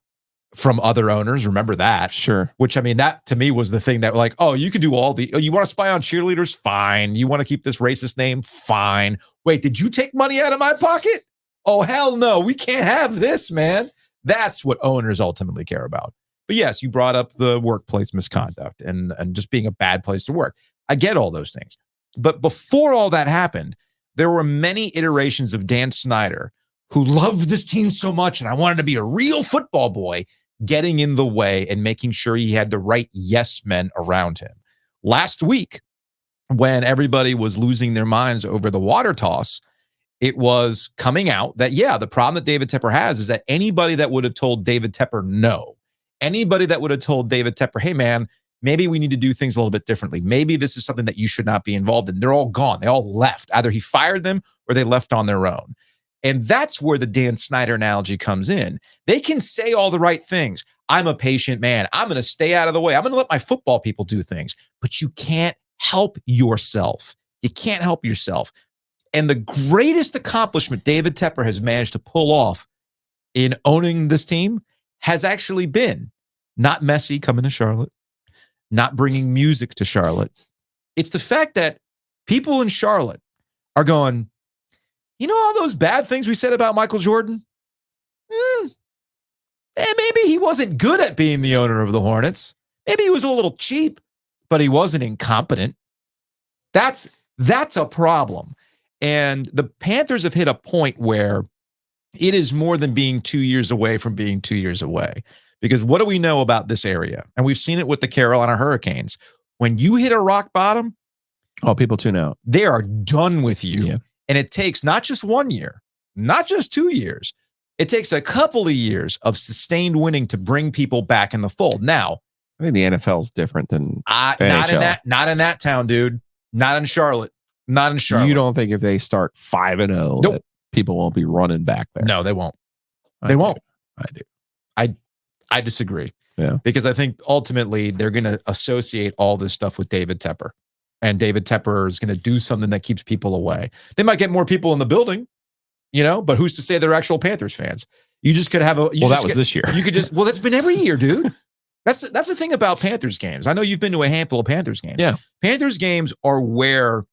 from other owners. Remember that? Sure. Which, I mean, that to me was the thing that, like, oh, you could do you want to spy on cheerleaders? Fine. You want to keep this racist name? Fine. Wait, did you take money out of my pocket? Oh, hell no. We can't have this, man. That's what owners ultimately care about. But yes, you brought up the workplace misconduct and just being a bad place to work. I get all those things. But before all that happened, there were many iterations of Dan Snyder, who loved this team so much, and I wanted to be a real football boy, getting in the way and making sure he had the right yes men around him. Last week, when everybody was losing their minds over the water toss, it was coming out that, yeah, the problem that David Tepper has is that anybody that would have told David Tepper no, anybody that would have told David Tepper, hey, man, maybe we need to do things a little bit differently, maybe this is something that you should not be involved in, they're all gone. They all left. Either he fired them or they left on their own. And that's where the Dan Snyder analogy comes in. They can say all the right things. I'm a patient man. I'm going to stay out of the way. I'm going to let my football people do things. But you can't help yourself. You can't help yourself. And the greatest accomplishment David Tepper has managed to pull off in owning this team has actually been not Messi coming to Charlotte, not bringing music to Charlotte. It's the fact that People in Charlotte are going, you know all those bad things we said about Michael Jordan? Maybe he wasn't good at being the owner of the Hornets. Maybe he was a little cheap, but he wasn't incompetent. That's a problem. And the Panthers have hit a point where it is more than being 2 years away from being 2 years away. Because what do we know about this area? And we've seen it with the Carolina Hurricanes. When you hit a rock bottom, people tune out. They are done with you. Yeah. And it takes not just 1 year, not just 2 years. It takes a couple of years of sustained winning to bring people back in the fold. Now, I think the NFL is different than not in that town, dude. Not in Charlotte. Not in Charlotte. You don't think if they start 5-0 that people won't be running back there? No, they won't. They won't. I do. I disagree. Yeah. Because I think ultimately they're going to associate all this stuff with David Tepper. And David Tepper is going to do something that keeps people away. They might get more people in the building, but who's to say they're actual Panthers fans? You just could have this year. You could just, that's been every year, dude. That's the thing about Panthers games. I know you've been to a handful of Panthers games. Yeah. Panthers games are where,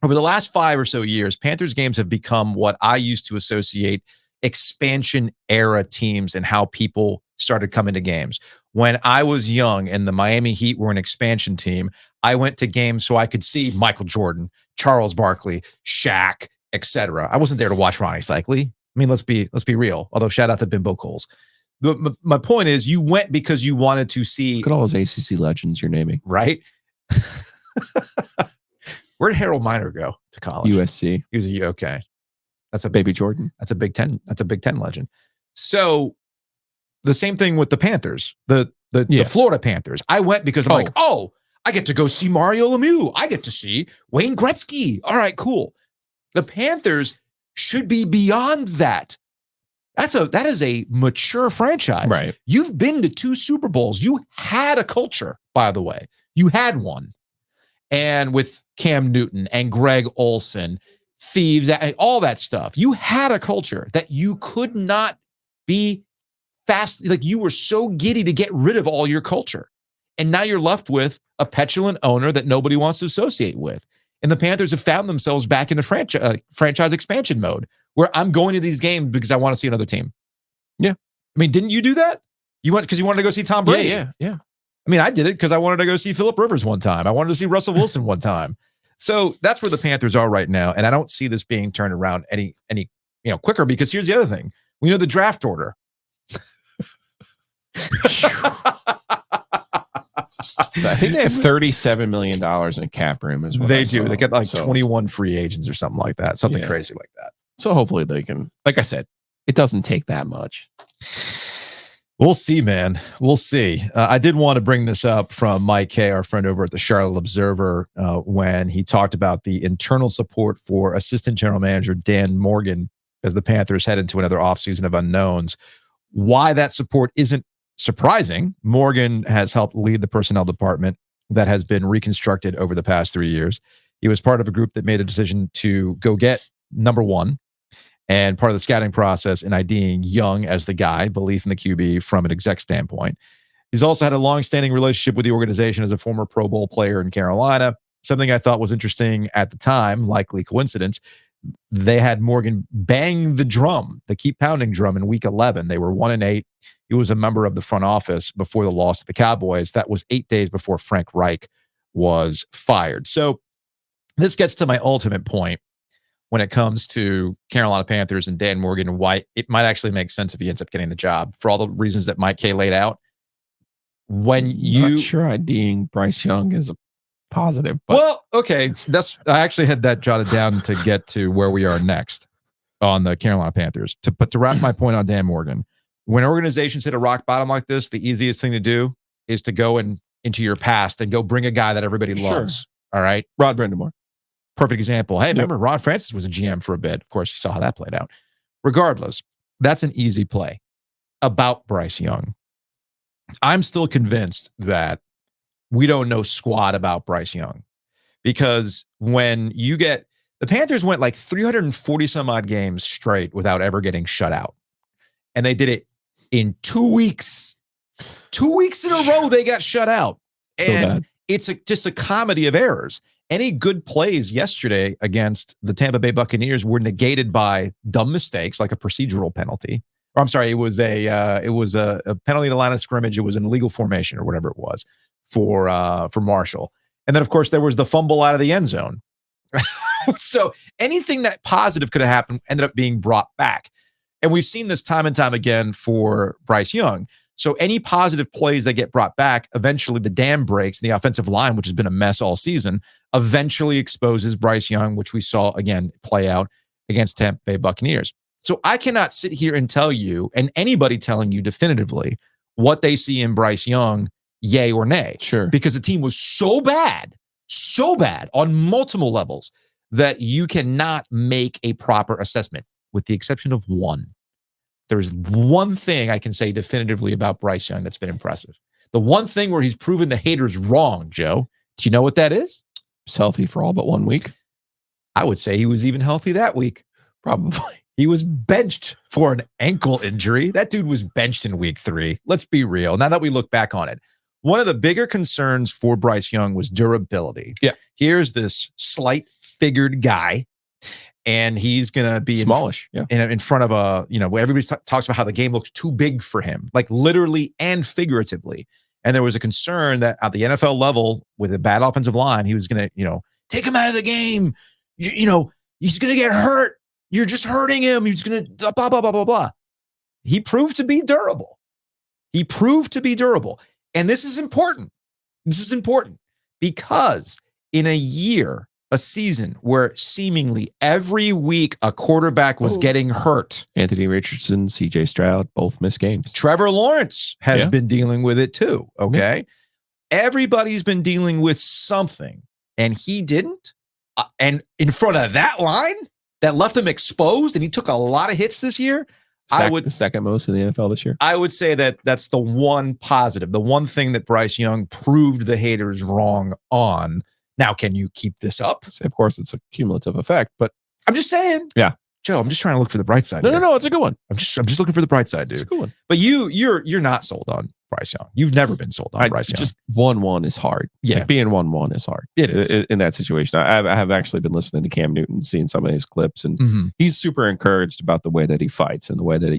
over the last 5 or so years, Panthers games have become what I used to associate expansion era teams and how people started coming to games. When I was young and the Miami Heat were an expansion team, I went to games so I could see Michael Jordan, Charles Barkley, Shaq, etc. I wasn't there to watch Ronnie Cycli. I mean, let's be real. Although shout out to Bimbo Coles. My point is, you went because you wanted to see. Look at all those ACC legends you're naming, right? Where did Harold Miner go to college? USC. He was okay. That's a Baby Jordan. That's a Big Ten. That's a Big Ten legend. So the same thing with the Panthers, the Florida Panthers. I went because I'm like, I get to go see Mario Lemieux. I get to see Wayne Gretzky. All right, cool. The Panthers should be beyond that. That is a mature franchise. Right. You've been to 2 Super Bowls. You had a culture, by the way. You had one. And with Cam Newton and Greg Olsen, Thieves, all that stuff, you had a culture that you could not be fast. Like, you were so giddy to get rid of all your culture. And now you're left with a petulant owner that nobody wants to associate with. And the Panthers have found themselves back in the franchise expansion mode, where I'm going to these games because I want to see another team. Yeah. I mean, didn't you do that? You went because you wanted to go see Tom Brady. Yeah. I mean, I did it because I wanted to go see Phillip Rivers one time. I wanted to see Russell Wilson one time. So that's where the Panthers are right now. And I don't see this being turned around any quicker, because here's the other thing. We know the draft order. I think they have $37 million in cap room as well. They do. They get 21 free agents or something like that. Something crazy like that. So hopefully they can, like I said, it doesn't take that much. We'll see, man. We'll see. I did want to bring this up from Mike Kay, our friend over at the Charlotte Observer, when he talked about the internal support for assistant general manager Dan Morgan as the Panthers head into another offseason of unknowns. Why that support isn't surprising. Morgan has helped lead the personnel department that has been reconstructed over the past 3 years. He was part of a group that made a decision to go get number one, and part of the scouting process in IDing Young as the guy, belief in the QB from an exec standpoint. He's also had a long-standing relationship with the organization as a former Pro Bowl player in Carolina. Something I thought was interesting at the time, likely coincidence, they had Morgan bang the drum, the keep pounding drum in week 11. They were 1-8. He was a member of the front office before the loss to the Cowboys. That was 8 days before Frank Reich was fired. So this gets to my ultimate point when it comes to Carolina Panthers and Dan Morgan, and why it might actually make sense if he ends up getting the job for all the reasons that Mike Kay laid out. When you not sure IDing Bryce Young is a positive, but well, okay, I actually had that jotted down to get to where we are next on the Carolina Panthers. But to wrap my point on Dan Morgan, when organizations hit a rock bottom like this, the easiest thing to do is to go into your past and go bring a guy that everybody loves. All right, Rod Brindamore. Perfect example. Hey, remember Ron Francis was a GM for a bit. Of course, you saw how that played out. Regardless, that's an easy play. About Bryce Young, I'm still convinced that we don't know squat about Bryce Young, because when you get the Panthers went like 340 some odd games straight without ever getting shut out, and they did it in 2 weeks. 2 weeks in a row they got shut out, and it's just a comedy of errors. Any good plays yesterday against the Tampa Bay Buccaneers were negated by dumb mistakes, like a procedural penalty. Or I'm sorry, it was a penalty in the line of scrimmage. It was an illegal formation or whatever it was for Marshall. And then, of course, there was the fumble out of the end zone. So anything that positive could have happened ended up being brought back. And we've seen this time and time again for Bryce Young. So any positive plays that get brought back, eventually the dam breaks. The offensive line, which has been a mess all season, eventually exposes Bryce Young, which we saw, again, play out against Tampa Bay Buccaneers. So I cannot sit here and tell you, and anybody telling you definitively, what they see in Bryce Young, yay or nay. Sure. Because the team was so bad on multiple levels that you cannot make a proper assessment, with the exception of one. There's one thing I can say definitively about Bryce Young that's been impressive. The one thing where he's proven the haters wrong, Joe. Do you know what that is? He's healthy for all but 1 week. I would say he was even healthy that week. Probably. He was benched for an ankle injury. That dude was benched in week 3. Let's be real. Now that we look back on it, one of the bigger concerns for Bryce Young was durability. Yeah. Here's this slight-figured guy, and he's going to be smallish, in front of a, everybody talks about how the game looks too big for him, like literally and figuratively. And there was a concern that at the NFL level, with a bad offensive line, he was going to, take him out of the game. He's going to get hurt. You're just hurting him. He's going to blah, blah, blah, blah, blah. He proved to be durable. And this is important. Because in a season where seemingly every week a quarterback was getting hurt. Anthony Richardson, CJ Stroud, both missed games. Trevor Lawrence has been dealing with it too, okay? Yeah. Everybody's been dealing with something, and he didn't. And in front of that line that left him exposed, and he took a lot of hits this year. The second most in the NFL this year. I would say that's the one positive, the one thing that Bryce Young proved the haters wrong on. Now, can you keep this up? Of course, it's a cumulative effect, but I'm just saying. Yeah, Joe, I'm just trying to look for the bright side. No, it's a good one. I'm just looking for the bright side, dude. It's a good one. But you're not sold on Bryce Young. You've never been sold on Bryce Young. Just 1-1 is hard. Yeah, like being 1-1 is hard. It is in that situation. I have actually been listening to Cam Newton, seeing some of his clips, and he's super encouraged about the way that he fights and the way that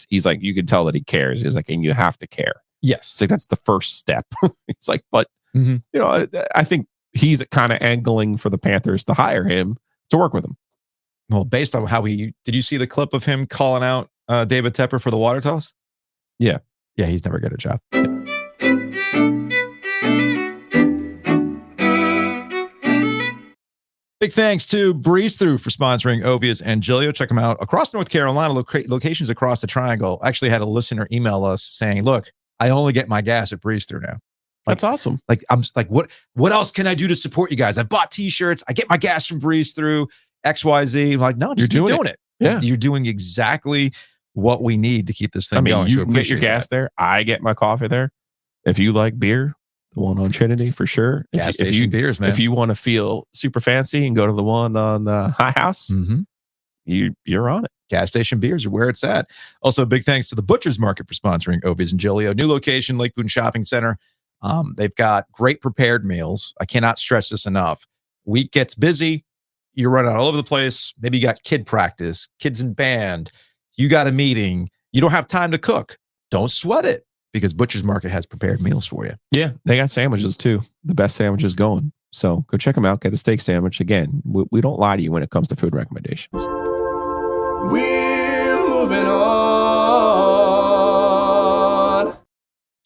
he's like, you can tell that he cares. He's like, and you have to care. Yes, it's like that's the first step. It's like, but I think he's kind of angling for the Panthers to hire him to work with him. Well, based on how did you see the clip of him calling out David Tepper for the water toss? Yeah, he's never got a job. Big thanks to Breeze Through for sponsoring Ovius and Giglio. Check them out across North Carolina, locations across the triangle. Actually had a listener email us saying, look, I only get my gas at Breeze Through now. That's awesome. Like, I'm just like, what else can I do to support you guys? I've bought t-shirts. I get my gas from Breeze Through XYZ. I'm like, no, just keep doing it. Yeah. You're doing exactly what we need to keep this thing going. You get your gas there. I get my coffee there. If you like beer, the one on Trinity for sure. Gas station beers, man. If you want to feel super fancy and go to the one on High House, you're on it. Gas station beers are where it's at. Also, big thanks to the Butcher's Market for sponsoring Ovies and Giglio. New location, Lake Boone Shopping Center. They've got great prepared meals. I cannot stress this enough. Week gets busy. You're running all over the place. Maybe you got kid practice, kids in band. You got a meeting. You don't have time to cook. Don't sweat it, because Butcher's Market has prepared meals for you. Yeah, they got sandwiches too. The best sandwiches going. So go check them out. Get the steak sandwich. Again, we don't lie to you when it comes to food recommendations. We're moving on.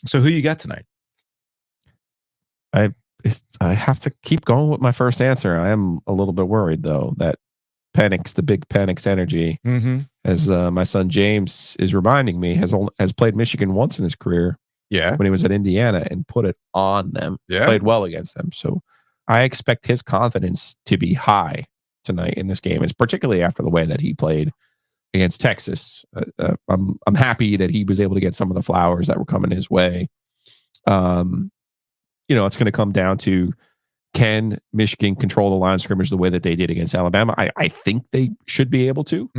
So who you got tonight? I have to keep going with my first answer. I am a little bit worried, though, that the big Penix energy, as my son James is reminding me, has played Michigan once in his career. Yeah, when he was at Indiana and put it on them. Yeah, played well against them. So I expect his confidence to be high tonight in this game, and particularly after the way that he played against Texas. I'm happy that he was able to get some of the flowers that were coming his way. It's going to come down to, can Michigan control the line of scrimmage the way that they did against Alabama? I think they should be able to.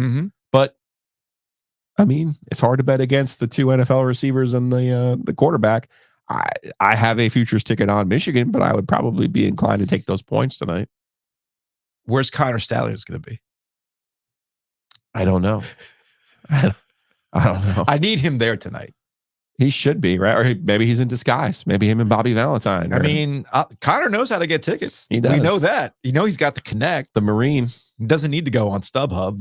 But, I mean, it's hard to bet against the two NFL receivers and the quarterback. I have a futures ticket on Michigan, but I would probably be inclined to take those points tonight. Where's Connor Stallions going to be? I don't know. I don't know. I need him there tonight. He should be, right? Or maybe he's in disguise. Maybe him and Bobby Valentine. I mean, Connor knows how to get tickets. He does. We know that. He's got the connect. The Marine. He doesn't need to go on StubHub.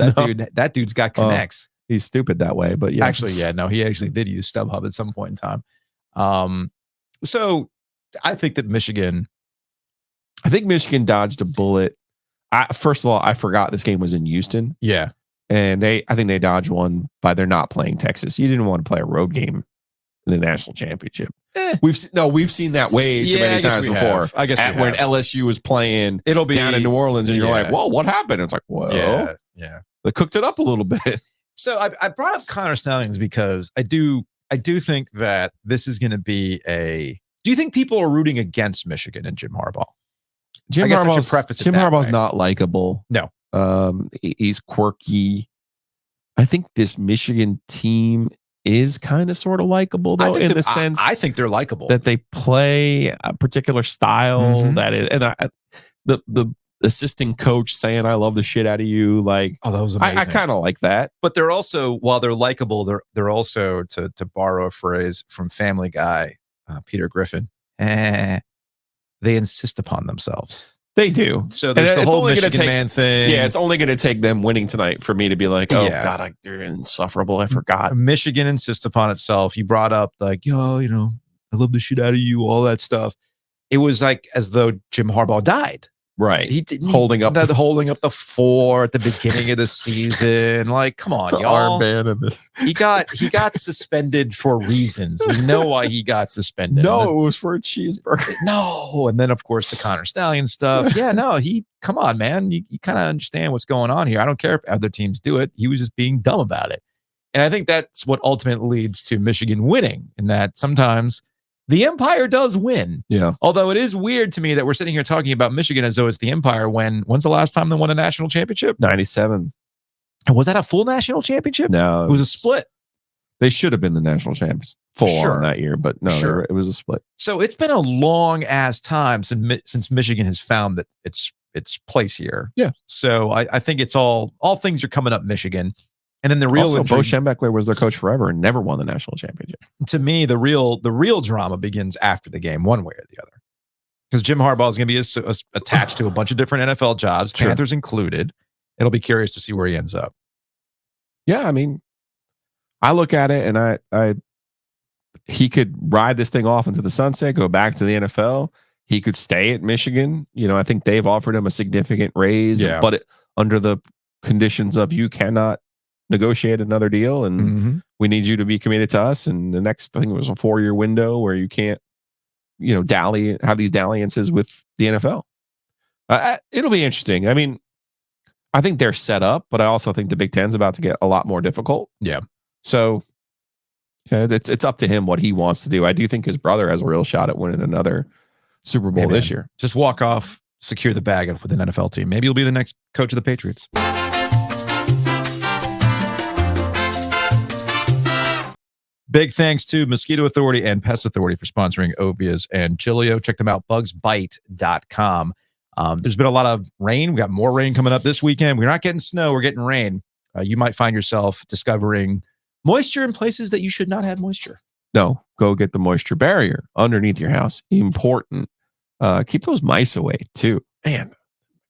That dude's got connects. He's stupid that way, but yeah. Actually, yeah, no, he actually did use StubHub at some point in time. So I think that Michigan dodged a bullet. First of all, I forgot this game was in Houston. Yeah. And I think they dodged one by they're not playing Texas. You didn't want to play a road game in the national championship. We've seen that way too many times before. I guess when LSU was playing down in New Orleans, and you're like, "Whoa, what happened?" It's like, "Well, yeah, they cooked it up a little bit." So I brought up Connor Stallions because I do think that this is going to be do you think people are rooting against Michigan and Jim Harbaugh? Jim Harbaugh's not likable. No. He's quirky. I think this Michigan team is kind of sort of likable, though, in the sense I think they're likable, that they play a particular style that is, and the assistant coach saying "I love the shit out of you," like, oh, that was amazing. I kind of like that. But they're also, while they're likable, they're also, to borrow a phrase from Family Guy, Peter Griffin, they insist upon themselves. They do. So there's the whole Michigan man thing. Yeah, it's only going to take them winning tonight for me to be like, oh, God, they're insufferable. I forgot. Michigan insists upon itself. You brought up, like, I love the shit out of you, all that stuff. It was like as though Jim Harbaugh died. Right. Holding up the 4 at the beginning of the season. Like, come on, y'all. He got suspended for reasons. We know why he got suspended. No, it was for a cheeseburger. No. And then, of course, the Connor Stallion stuff. Yeah, no, come on, man. You kind of understand what's going on here. I don't care if other teams do it. He was just being dumb about it. And I think that's what ultimately leads to Michigan winning, in that sometimes the Empire does win. Yeah. Although it is weird to me that we're sitting here talking about Michigan as though it's the Empire. When's the last time they won a national championship? 97. And was that a full national championship? No. It was a split. They should have been the national champions on that year, but no, it was a split. So it's been a long ass time since Michigan has found that its place here. Yeah. So I think it's all things are coming up Michigan. And then the real Bo Schembechler was their coach forever and never won the national championship. To me, the real drama begins after the game, one way or the other, because Jim Harbaugh is going to be attached to a bunch of different NFL jobs, Panthers included. It'll be curious to see where he ends up. Yeah, I mean, I look at it and he could ride this thing off into the sunset, go back to the NFL. He could stay at Michigan. I think they've offered him a significant raise, but under the conditions of you cannot negotiate another deal, and we need you to be committed to us. And the next, I think it was a 4-year window where you can't, have these dalliances with the NFL. It'll be interesting. I mean, I think they're set up, but I also think the Big Ten's about to get a lot more difficult. Yeah. So it's up to him what he wants to do. I do think his brother has a real shot at winning another Super Bowl this year. Just walk off, secure the bag with an NFL team. Maybe he'll be the next coach of the Patriots. Big thanks to Mosquito Authority and Pest Authority for sponsoring Ovias and Gilio. Check them out, bugsbite.com. There's been a lot of rain. We got more rain coming up this weekend. We're not getting snow. We're getting rain. You might find yourself discovering moisture in places that you should not have moisture. No, go get the moisture barrier underneath your house. Important. Keep those mice away too. Man,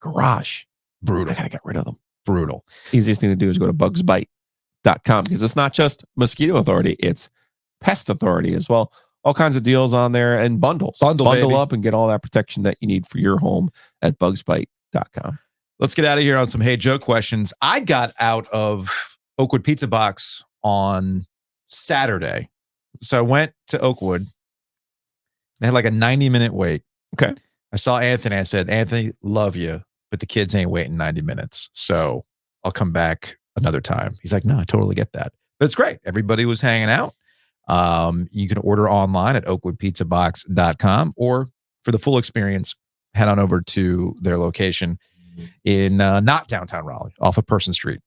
garage. Brutal. I got to get rid of them. Brutal. Easiest thing to do is go to bugsbite.com, because it's not just Mosquito Authority, it's Pest Authority as well. All kinds of deals on there and bundles. Bundle up and get all that protection that you need for your home at bugsbite.com. Let's get out of here on some Hey Joe questions. I got out of Oakwood Pizza Box on Saturday. So I went to Oakwood. They had like a 90-minute wait. Okay. I saw Anthony. I said, Anthony, love you, but the kids ain't waiting 90 minutes. So I'll come back another time. He's like, no, I totally get that. But it's great. Everybody was hanging out. You can order online at oakwoodpizzabox.com, or for the full experience, head on over to their location in not downtown Raleigh, off of Person Street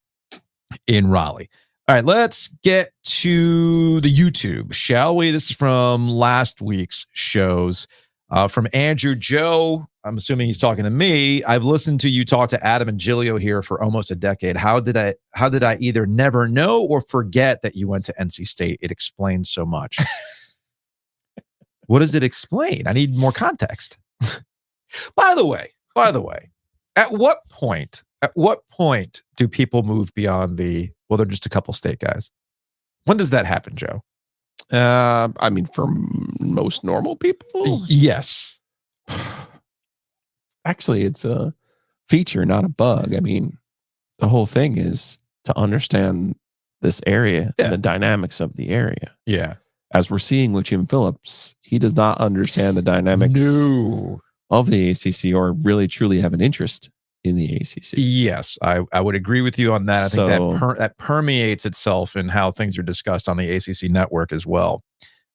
in Raleigh. All right, let's get to the YouTube, shall we? This is from last week's shows. From Andrew Joe. I'm assuming he's talking to me. I've listened to you talk to Adam and Gilio here for almost a decade. How did I either never know or forget that you went to NC State? It explains so much. What does it explain? I need more context. By the way, at what point do people move beyond well, they're just a couple state guys? When does that happen, Joe? I mean, for most normal people, yes. Actually, it's a feature, not a bug. I mean, the whole thing is to understand this area and the dynamics of the area. Yeah. As we're seeing with Jim Phillips, he does not understand the dynamics of the ACC or really truly have an interest in the ACC. Yes, I would agree with you on that. I think that permeates itself in how things are discussed on the ACC network as well,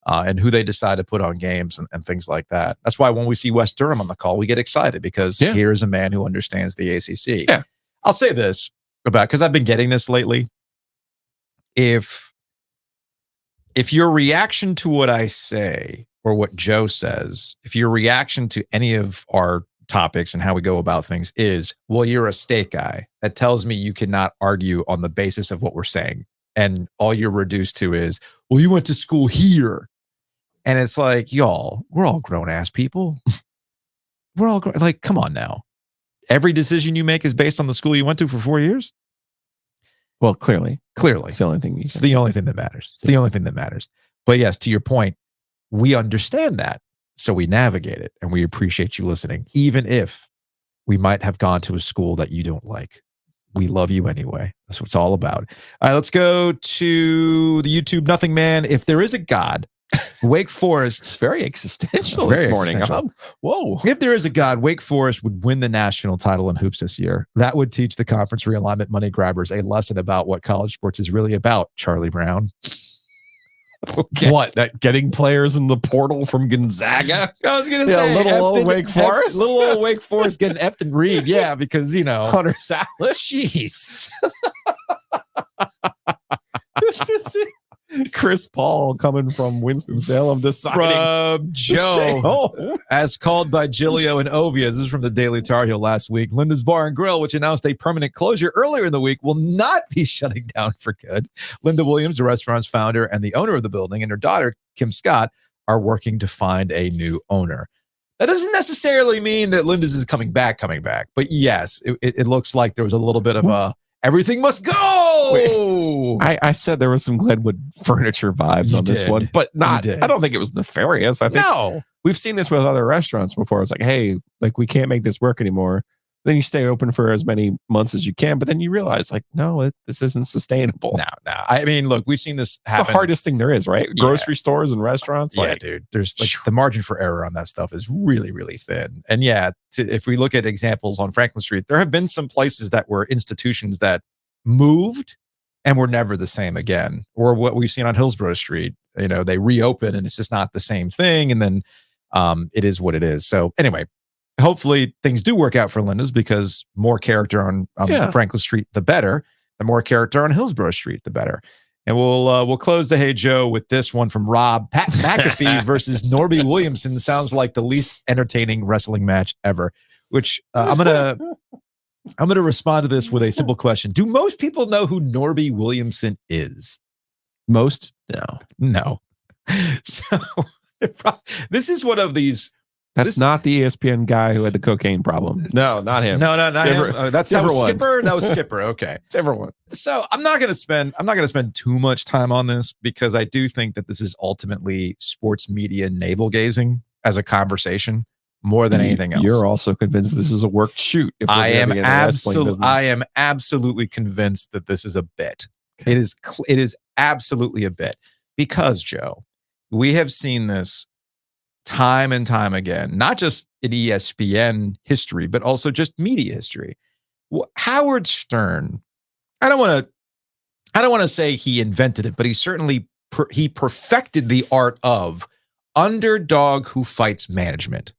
and who they decide to put on games and things like that. That's why when we see Wes Durham on the call, we get excited because here's a man who understands the ACC. Yeah. I'll say this because I've been getting this lately. If your reaction to what I say or what Joe says, if your reaction to any of our topics and how we go about things is, well, you're a state guy, that tells me you cannot argue on the basis of what we're saying. And all you're reduced to is, well, you went to school here. And it's like, y'all, we're all grown ass people. We're all like, come on now. Every decision you make is based on the school you went to for 4 years. Well, clearly, it's the only thing it's the only thing that matters. It's the only thing that matters. But yes, to your point, we understand that. So we navigate it, and we appreciate you listening, even if we might have gone to a school that you don't like. We love you anyway. That's what it's all about. All right, let's go to the YouTube Nothing Man. If there is a God, Wake Forest. It's very existential this morning. Whoa. If there is a God, Wake Forest would win the national title in hoops this year. That would teach the conference realignment money grabbers a lesson about what college sports is really about, Charlie Brown. Okay. What? That getting players in the portal from Gonzaga? I was going to say little old Wake Forest. Little old Wake Forest getting effed and read. Yeah, because, Hunter Sallis. Jeez. This is it. Chris Paul coming from Winston-Salem deciding from Joe, as called by Gilio and Ovia. This is from the Daily Tar Heel last week. Linda's Bar and Grill, which announced a permanent closure earlier in the week, will not be shutting down for good. Linda Williams, the restaurant's founder and the owner of the building, and her daughter, Kim Scott, are working to find a new owner. That doesn't necessarily mean that Linda's is coming back. But yes, it looks like there was a little bit of everything must go. I said there was some Glenwood furniture vibes on this one, but not. I don't think it was nefarious. I think we've seen this with other restaurants before. It's like, hey, like we can't make this work anymore. Then you stay open for as many months as you can, but then you realize, like, no, this isn't sustainable. No. I mean, look, we've seen this happen. It's the hardest thing there is, right? Grocery stores and restaurants. Yeah, dude. There's like the margin for error on that stuff is really, really thin. And if we look at examples on Franklin Street, there have been some places that were institutions that moved and were never the same again. Or what we've seen on Hillsborough Street, they reopen and it's just not the same thing. And then it is what it is. So anyway, hopefully things do work out for Linda's, because more character on Franklin Street, the better. The more character on Hillsborough Street, the better. And we'll close the Hey Joe with this one from Rob. Pat McAfee versus Norby Williamson sounds like the least entertaining wrestling match ever. Which I'm gonna respond to this with a simple question: do most people know who Norby Williamson is? Most? No. So this is one of these. That's not the ESPN guy who had the cocaine problem. No, not him. No, not him. That was Skipper. That was Skipper. Okay, it's everyone. So I'm not gonna spend too much time on this, because I do think that this is ultimately sports media navel gazing as a conversation more than anything else. You're also convinced this is a worked shoot. I am absolutely convinced that this is a bit. Okay. It is absolutely a bit, because Joe, we have seen this time and time again, not just in ESPN history, but also just media history. Howard Stern, I don't want to say he invented it, but he certainly he perfected the art of underdog who fights management.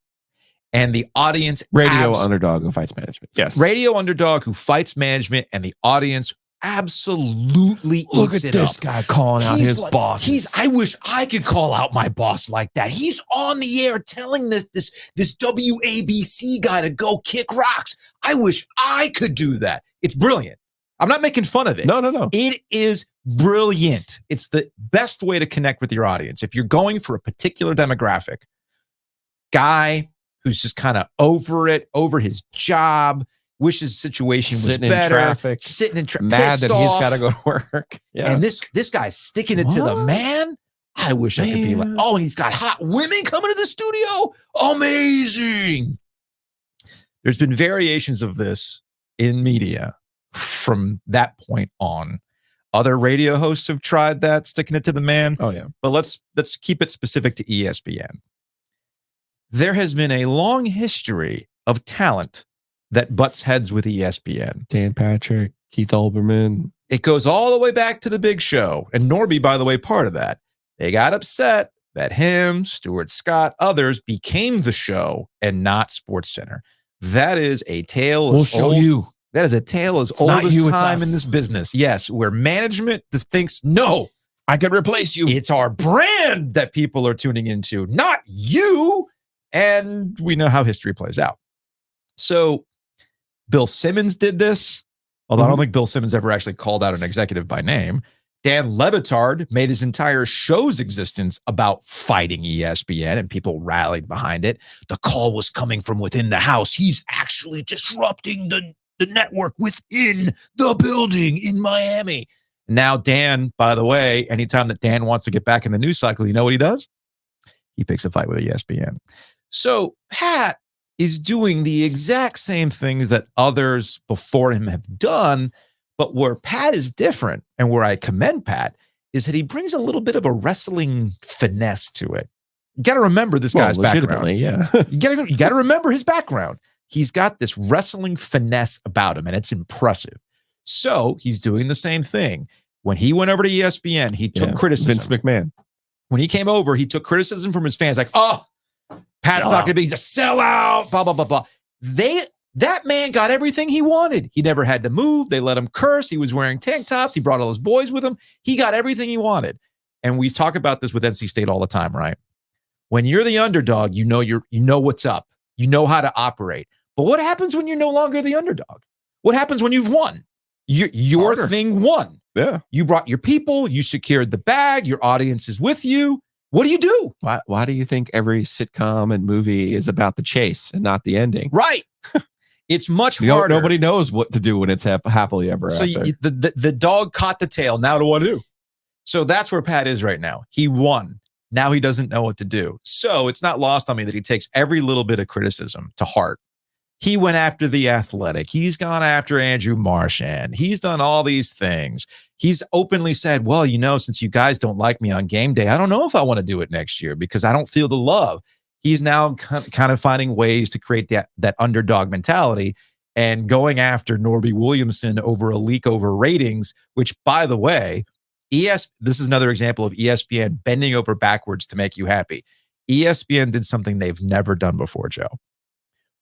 And the audience underdog who fights management. Yes. Radio underdog who fights management, and the audience absolutely Look eats at it this up. guy calling out his bosses. I wish I could call out my boss like that. He's on the air telling this WABC guy to go kick rocks. I wish I could do that. It's brilliant. I'm not making fun of it. No. It is brilliant. It's the best way to connect with your audience. If you're going for a particular demographic, guy who's just kind of over his job, wishes his situation was sitting better, in traffic, sitting in traffic, mad that he's got to go to work. Yeah. And this guy's sticking it to the man. I wish I could be like, oh, and he's got hot women coming to the studio. Amazing. There's been variations of this in media from that point on. Other radio hosts have tried that, sticking it to the man. Oh, yeah. But let's keep it specific to ESPN. There has been a long history of talent that butts heads with ESPN. Dan Patrick, Keith Olbermann. It goes all the way back to the Big Show. And Norby, by the way, part of that. They got upset that him, Stuart Scott, others became the show and not SportsCenter. That is a tale We'll show you. That is a tale as old as time in this business. Yes, where management just thinks, no, I could replace you. It's our brand that people are tuning into, not you. And we know how history plays out. So Bill Simmons did this, although I don't think Bill Simmons ever actually called out an executive by name. Dan Le Batard made his entire show's existence about fighting ESPN, and people rallied behind it. The call was coming from within the house. He's actually disrupting the network within the building in Miami. Now, Dan, by the way, anytime that Dan wants to get back in the news cycle, you know what he does? He picks a fight with ESPN. So Pat is doing the exact same things that others before him have done, but where Pat is different, and where I commend Pat, is that he brings a little bit of a wrestling finesse to it. You got to remember this guy's background. Yeah. you got to remember his background. He's got this wrestling finesse about him, and it's impressive. So he's doing the same thing. When he went over to ESPN, he took criticism. Vince McMahon. When he came over, he took criticism from his fans, like, oh, Pat's not going to be, he's a sellout, blah, blah, blah, blah. That man got everything he wanted. He never had to move. They let him curse. He was wearing tank tops. He brought all his boys with him. He got everything he wanted. And we talk about this with NC State all the time, right? When you're the underdog, you know what's up. You know how to operate. But what happens when you're no longer the underdog? What happens when you've won? Your thing won. Yeah. You brought your people. You secured the bag. Your audience is with you. What do you do? Why do you think every sitcom and movie is about the chase and not the ending? Right. It's much harder. Nobody knows what to do when it's happily ever after. So the dog caught the tail. Now what to do? So that's where Pat is right now. He won. Now he doesn't know what to do. So it's not lost on me that he takes every little bit of criticism to heart. He went after The Athletic. He's gone after Andrew Marchand. He's done all these things. He's openly said, well, since you guys don't like me on game day, I don't know if I want to do it next year because I don't feel the love. He's now kind of finding ways to create that underdog mentality and going after Norby Williamson over a leak over ratings, which, by the way, this is another example of ESPN bending over backwards to make you happy. ESPN did something they've never done before, Joe.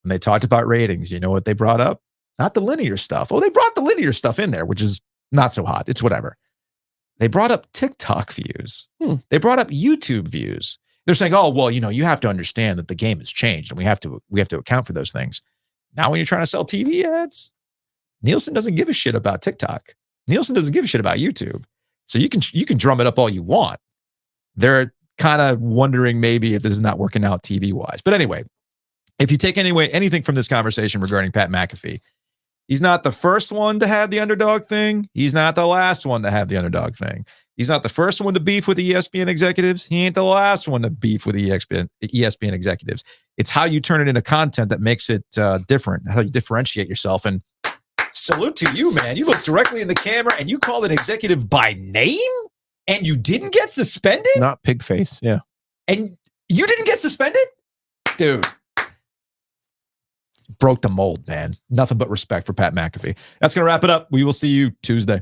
When they talked about ratings, you know what they brought up? Not the linear stuff. Oh, they brought the linear stuff in there, which is not so hot. It's whatever. They brought up TikTok views. They brought up YouTube views. They're saying, oh, well, you have to understand that the game has changed and we have to account for those things. Now, when you're trying to sell TV ads, Nielsen doesn't give a shit about TikTok. Nielsen doesn't give a shit about YouTube. So you can drum it up all you want. They're kind of wondering maybe if this is not working out TV wise. But anyway, if you take anything from this conversation regarding Pat McAfee, he's not the first one to have the underdog thing. He's not the last one to have the underdog thing. He's not the first one to beef with ESPN executives. He ain't the last one to beef with ESPN executives. It's how you turn it into content that makes it different, how you differentiate yourself. And salute to you, man. You look directly in the camera and you called an executive by name and you didn't get suspended? Not pig face, yeah. And you didn't get suspended? Dude. Broke the mold, man. Nothing but respect for Pat McAfee. That's going to wrap it up. We will see you Tuesday.